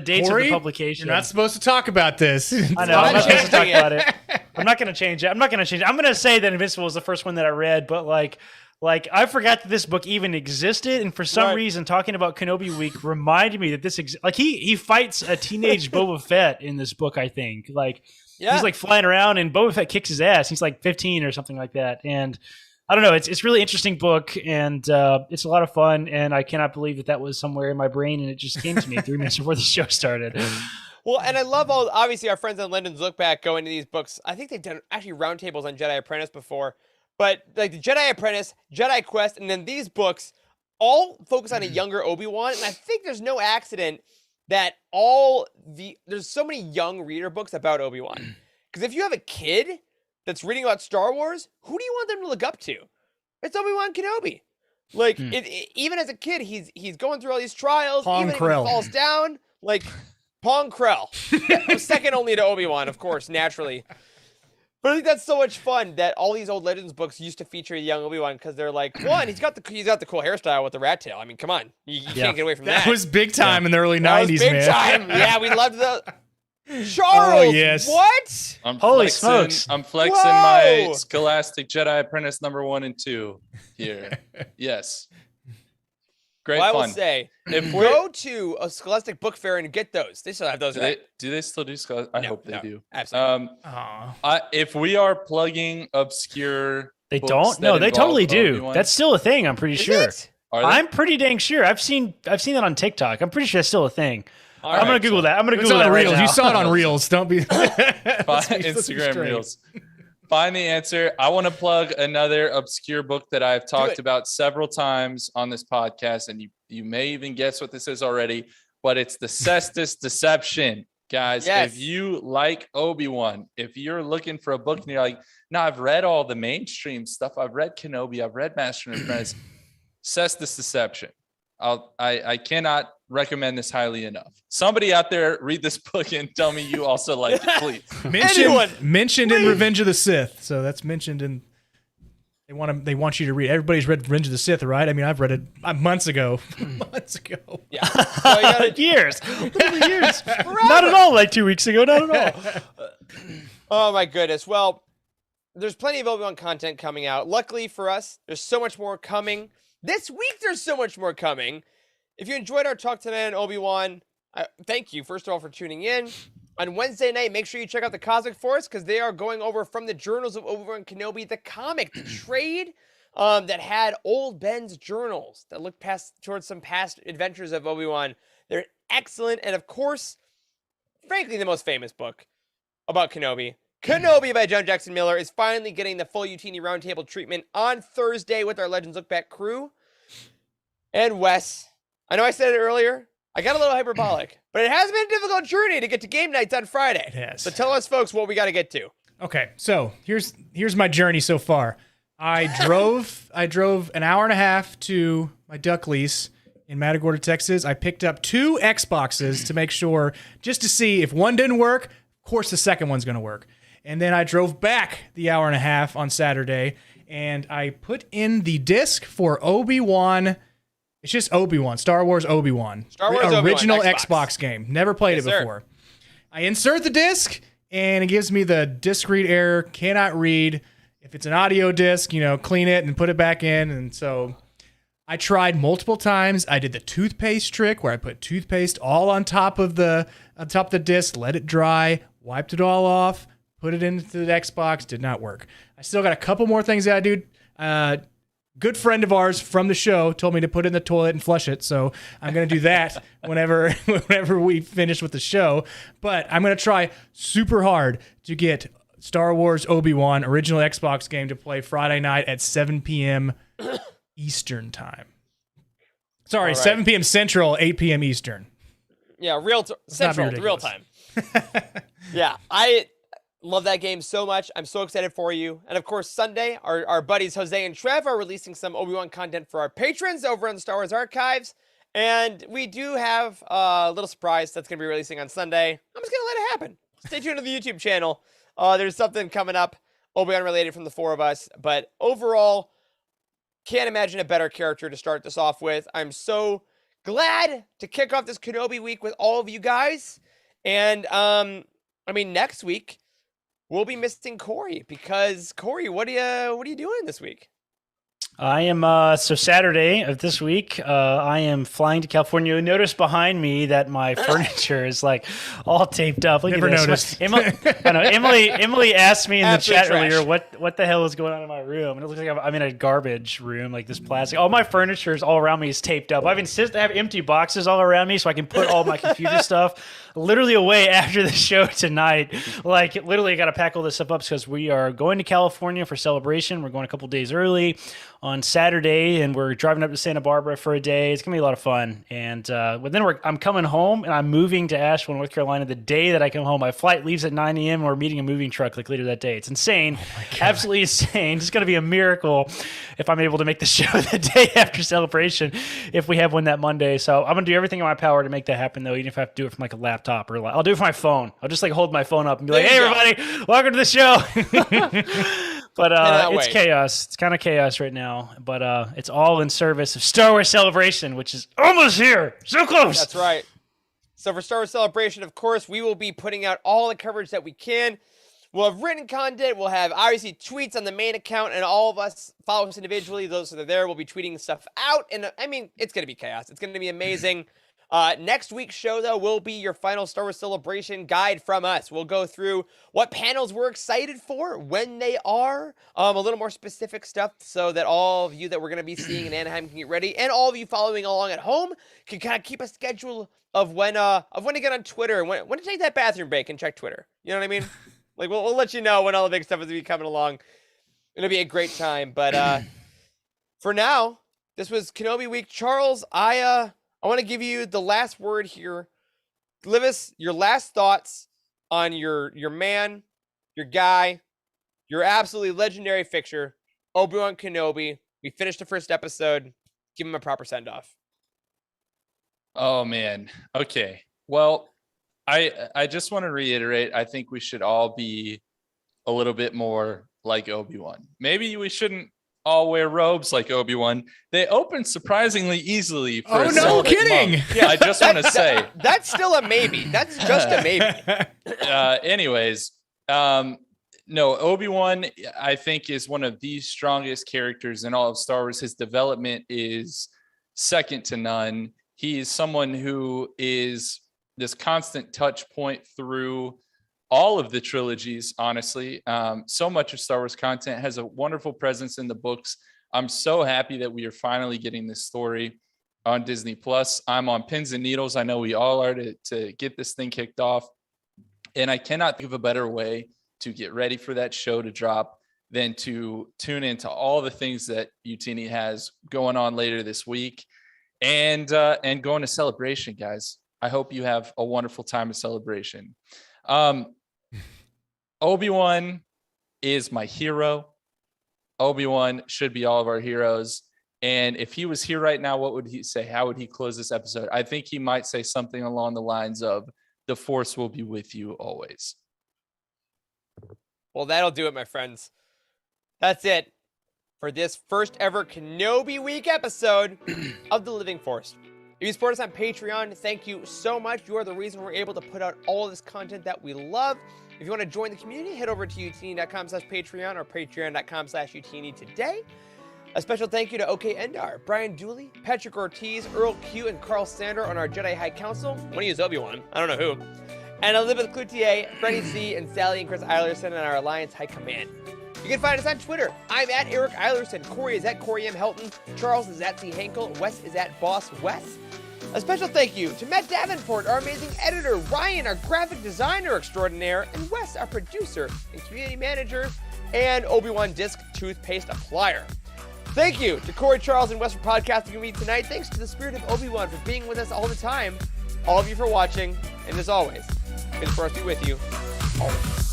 dates Corey, of the publication. You're not supposed to talk about this. I know. I'm not supposed to talk about it. I'm not going to change it. I'm going to say that Invincible was the first one that I read, but like I forgot that this book even existed, and for some reason, talking about Kenobi Week reminded me that this he fights a teenage Boba Fett in this book. I think he's like flying around, and Boba Fett kicks his ass. He's like 15 or something like that, and I don't know. It's really interesting book, and it's a lot of fun. And I cannot believe that was somewhere in my brain, and it just came to me 3 minutes before the show started. Well, and I love obviously our friends on Linden's Look Back go into these books. I think they've done actually roundtables on Jedi Apprentice before, but like the Jedi Apprentice, Jedi Quest, and then these books all focus on a younger Obi-Wan. And I think there's no accident that there's so many young reader books about Obi-Wan. Because if you have a kid that's reading about Star Wars, who do you want them to look up to? It's Obi-Wan Kenobi. Like even as a kid, he's going through all these trials. Even if he falls down, like Pong Krell. Second only to Obi-Wan, of course, naturally. But I think that's so much fun that all these old Legends books used to feature a young Obi-Wan because they're like, one, he's got the cool hairstyle with the rat tail. I mean, come on, you can't get away from that. That was big time in the early '90s, big man. Time. Yeah, we loved the Charles. Oh, yes. What? Holy smokes! I'm flexing my Scholastic Jedi Apprentice #1 and 2 here. Yes. Great fun. Fun. I will say, if go to a Scholastic Book Fair and get those. They still have those. Do they still do Scholastic? I hope they do. Absolutely. If we are plugging obscure, they don't. No, they totally do. Obi-Wan, that's still a thing. I'm pretty sure. I'm pretty dang sure. I've seen that on TikTok. I'm pretty sure that's still a thing. I'm gonna Google that. I'm gonna Google that right Reels. now. You saw it on Reels. Don't be Instagram Reels. Find the answer. I want to plug another obscure book that I've talked about several times on this podcast, and you may even guess what this is already, but it's the Cestus Deception. Guys, if you like Obi-Wan, if you're looking for a book and you're like, no, I've read all the mainstream stuff. I've read Kenobi. I've read Master and Apprentice. Cestus Deception. I cannot recommend this highly enough. Somebody out there read this book and tell me you also like it, please. Mentioned in Revenge of the Sith. So that's mentioned in. They want you to read. Everybody's read Revenge of the Sith, right? I mean, I've read it months ago. Yeah. So years. Years. Not at all. Like 2 weeks ago. Not at all. Oh my goodness. Well, there's plenty of Obi-Wan content coming out. Luckily for us, there's so much more coming. This week, there's so much more coming. If you enjoyed our talk tonight on Obi-Wan, thank you, first of all, for tuning in. On Wednesday night, make sure you check out the Cosmic Force because they are going over from the Journals of Obi-Wan Kenobi, the comic, the trade that had old Ben's journals that looked towards some past adventures of Obi-Wan. They're excellent. And of course, frankly, the most famous book about Kenobi. Kenobi by John Jackson Miller is finally getting the full Utini Roundtable treatment on Thursday with our Legends Look Back crew. And Wes, I know I said it earlier. I got a little hyperbolic, but it has been a difficult journey to get to game nights on Friday. It has. So tell us, folks, what we got to get to. Okay, so here's my journey so far. I drove an hour and a half to my duck lease in Matagorda, Texas. I picked up 2 Xboxes to make sure, just to see if one didn't work, of course the second one's going to work. And then I drove back the hour and a half on Saturday, and I put in the disc for Obi-Wan. It's just Obi-Wan, Star Wars Obi-Wan. Original Xbox game. Never played it before. I insert the disc, and it gives me the disc read error, cannot read. If it's an audio disc, clean it and put it back in. And so I tried multiple times. I did the toothpaste trick where I put toothpaste all on top of the disc, let it dry, wiped it all off, put it into the Xbox. Did not work. I still got a couple more things that I do. Good friend of ours from the show told me to put it in the toilet and flush it, so I'm going to do that whenever we finish with the show. But I'm going to try super hard to get Star Wars Obi-Wan original Xbox game to play Friday night at 7 p.m. Eastern time. Sorry, 7 p.m. Central, 8 p.m. Eastern. Yeah, Central, real time. Yeah, Love that game so much. I'm so excited for you. And of course, Sunday, our buddies Jose and Trev are releasing some Obi-Wan content for our patrons over on the Star Wars Archives. And we do have a little surprise that's going to be releasing on Sunday. I'm just going to let it happen. Stay tuned to the YouTube channel. There's something coming up, Obi-Wan related from the four of us. But overall, can't imagine a better character to start this off with. I'm so glad to kick off this Kenobi week with all of you guys. And, next week, we'll be missing Corey because Corey, what are you doing this week? I am so Saturday of this week. I am flying to California. You'll notice behind me that my furniture is like all taped up. Look Never at this. noticed. Emily asked me in the Absolute chat trash. earlier what the hell is going on in my room, and it looks like I'm in a garbage room, like this plastic. All my furniture is all around me is taped up. I have empty boxes all around me so I can put all my computer stuff literally away after the show tonight. Like literally, I got to pack all this stuff up because we are going to California for Celebration. We're going a couple days early on Saturday, and we're driving up to Santa Barbara for a day. It's gonna be a lot of fun. And but then I'm coming home, and I'm moving to Asheville, North Carolina. The day that I come home, my flight leaves at 9 a.m. and we're meeting a moving truck like later that day. It's insane, absolutely insane. It's gonna be a miracle if I'm able to make the show the day after Celebration, if we have one that Monday. So I'm gonna do everything in my power to make that happen, though. Even if I have to do it from like a laptop or I'll do it from my phone. I'll just like hold my phone up and be like, "Hey, everybody, welcome to the show." But it's wait. chaos. It's kind of chaos right now. But it's all in service of Star Wars Celebration, which is almost here. So close. That's right. So for Star Wars Celebration, of course, we will be putting out all the coverage that we can. We'll have written content. We'll have, obviously, tweets on the main account, and all of us follow us individually. Those that are there will be tweeting stuff out. And, it's going to be chaos. It's going to be amazing. Next week's show, though, will be your final Star Wars Celebration guide from us. We'll go through what panels we're excited for, when they are, a little more specific stuff so that all of you that we're going to be seeing in Anaheim can get ready, and all of you following along at home can kind of keep a schedule of when to get on Twitter and when to take that bathroom break and check Twitter. You know what I mean? Like, we'll let you know when all the big stuff is going to be coming along. It'll be a great time. But for now, this was Kenobi Week. Charles, I want to give you the last word here. Give us your last thoughts on your man, your guy, your absolutely legendary fixture, Obi-Wan Kenobi. We finished the first episode. Give him a proper send-off. Oh, man. Okay. Well, I just want to reiterate, I think we should all be a little bit more like Obi-Wan. Maybe we shouldn't all wear robes like Obi-Wan. They open surprisingly easily. For Oh, no kidding. Yeah, I just want to say. That's still a maybe. That's just a maybe. Anyways, no, Obi-Wan, I think, is one of the strongest characters in all of Star Wars. His development is second to none. He is someone who is this constant touch point through all of the trilogies, honestly. So much of Star Wars content has a wonderful presence in the books. I'm so happy that we are finally getting this story on Disney Plus. I'm on pins and needles. I know we all are to get this thing kicked off. And I cannot think of a better way to get ready for that show to drop than to tune into all the things that Utini has going on later this week and going to Celebration, guys. I hope you have a wonderful time of Celebration. Obi-Wan is my hero. Obi-Wan should be all of our heroes. And if he was here right now, what would he say? How would he close this episode? I think he might say something along the lines of, "The Force will be with you always." Well, that'll do it, my friends. That's it for this first ever Kenobi Week episode of The Living Force. If you support us on Patreon, thank you so much. You are the reason we're able to put out all of this content that we love. If you want to join the community, head over to utini.com/Patreon or patreon.com/Utini today. A special thank you to OK Endar, Brian Dooley, Patrick Ortiz, Earl Q, and Carl Sander on our Jedi High Council. Want to use Obi-Wan? I don't know who. And Elizabeth Cloutier, Freddie C, and Sally and Chris Eilerson on our Alliance High Command. You can find us on Twitter. I'm at Eric Eilerson. Corey is at Corey M. Helton. Charles is at C. Henkel. Wes is at Boss Wes. A special thank you to Matt Davenport, our amazing editor, Ryan, our graphic designer extraordinaire, and Wes, our producer and community manager, and Obi-Wan Disc Toothpaste Applier. Thank you to Corey, Charles, and Wes for podcasting with me tonight. Thanks to the spirit of Obi-Wan for being with us all the time. All of you for watching, and as always, may the Force be with you always.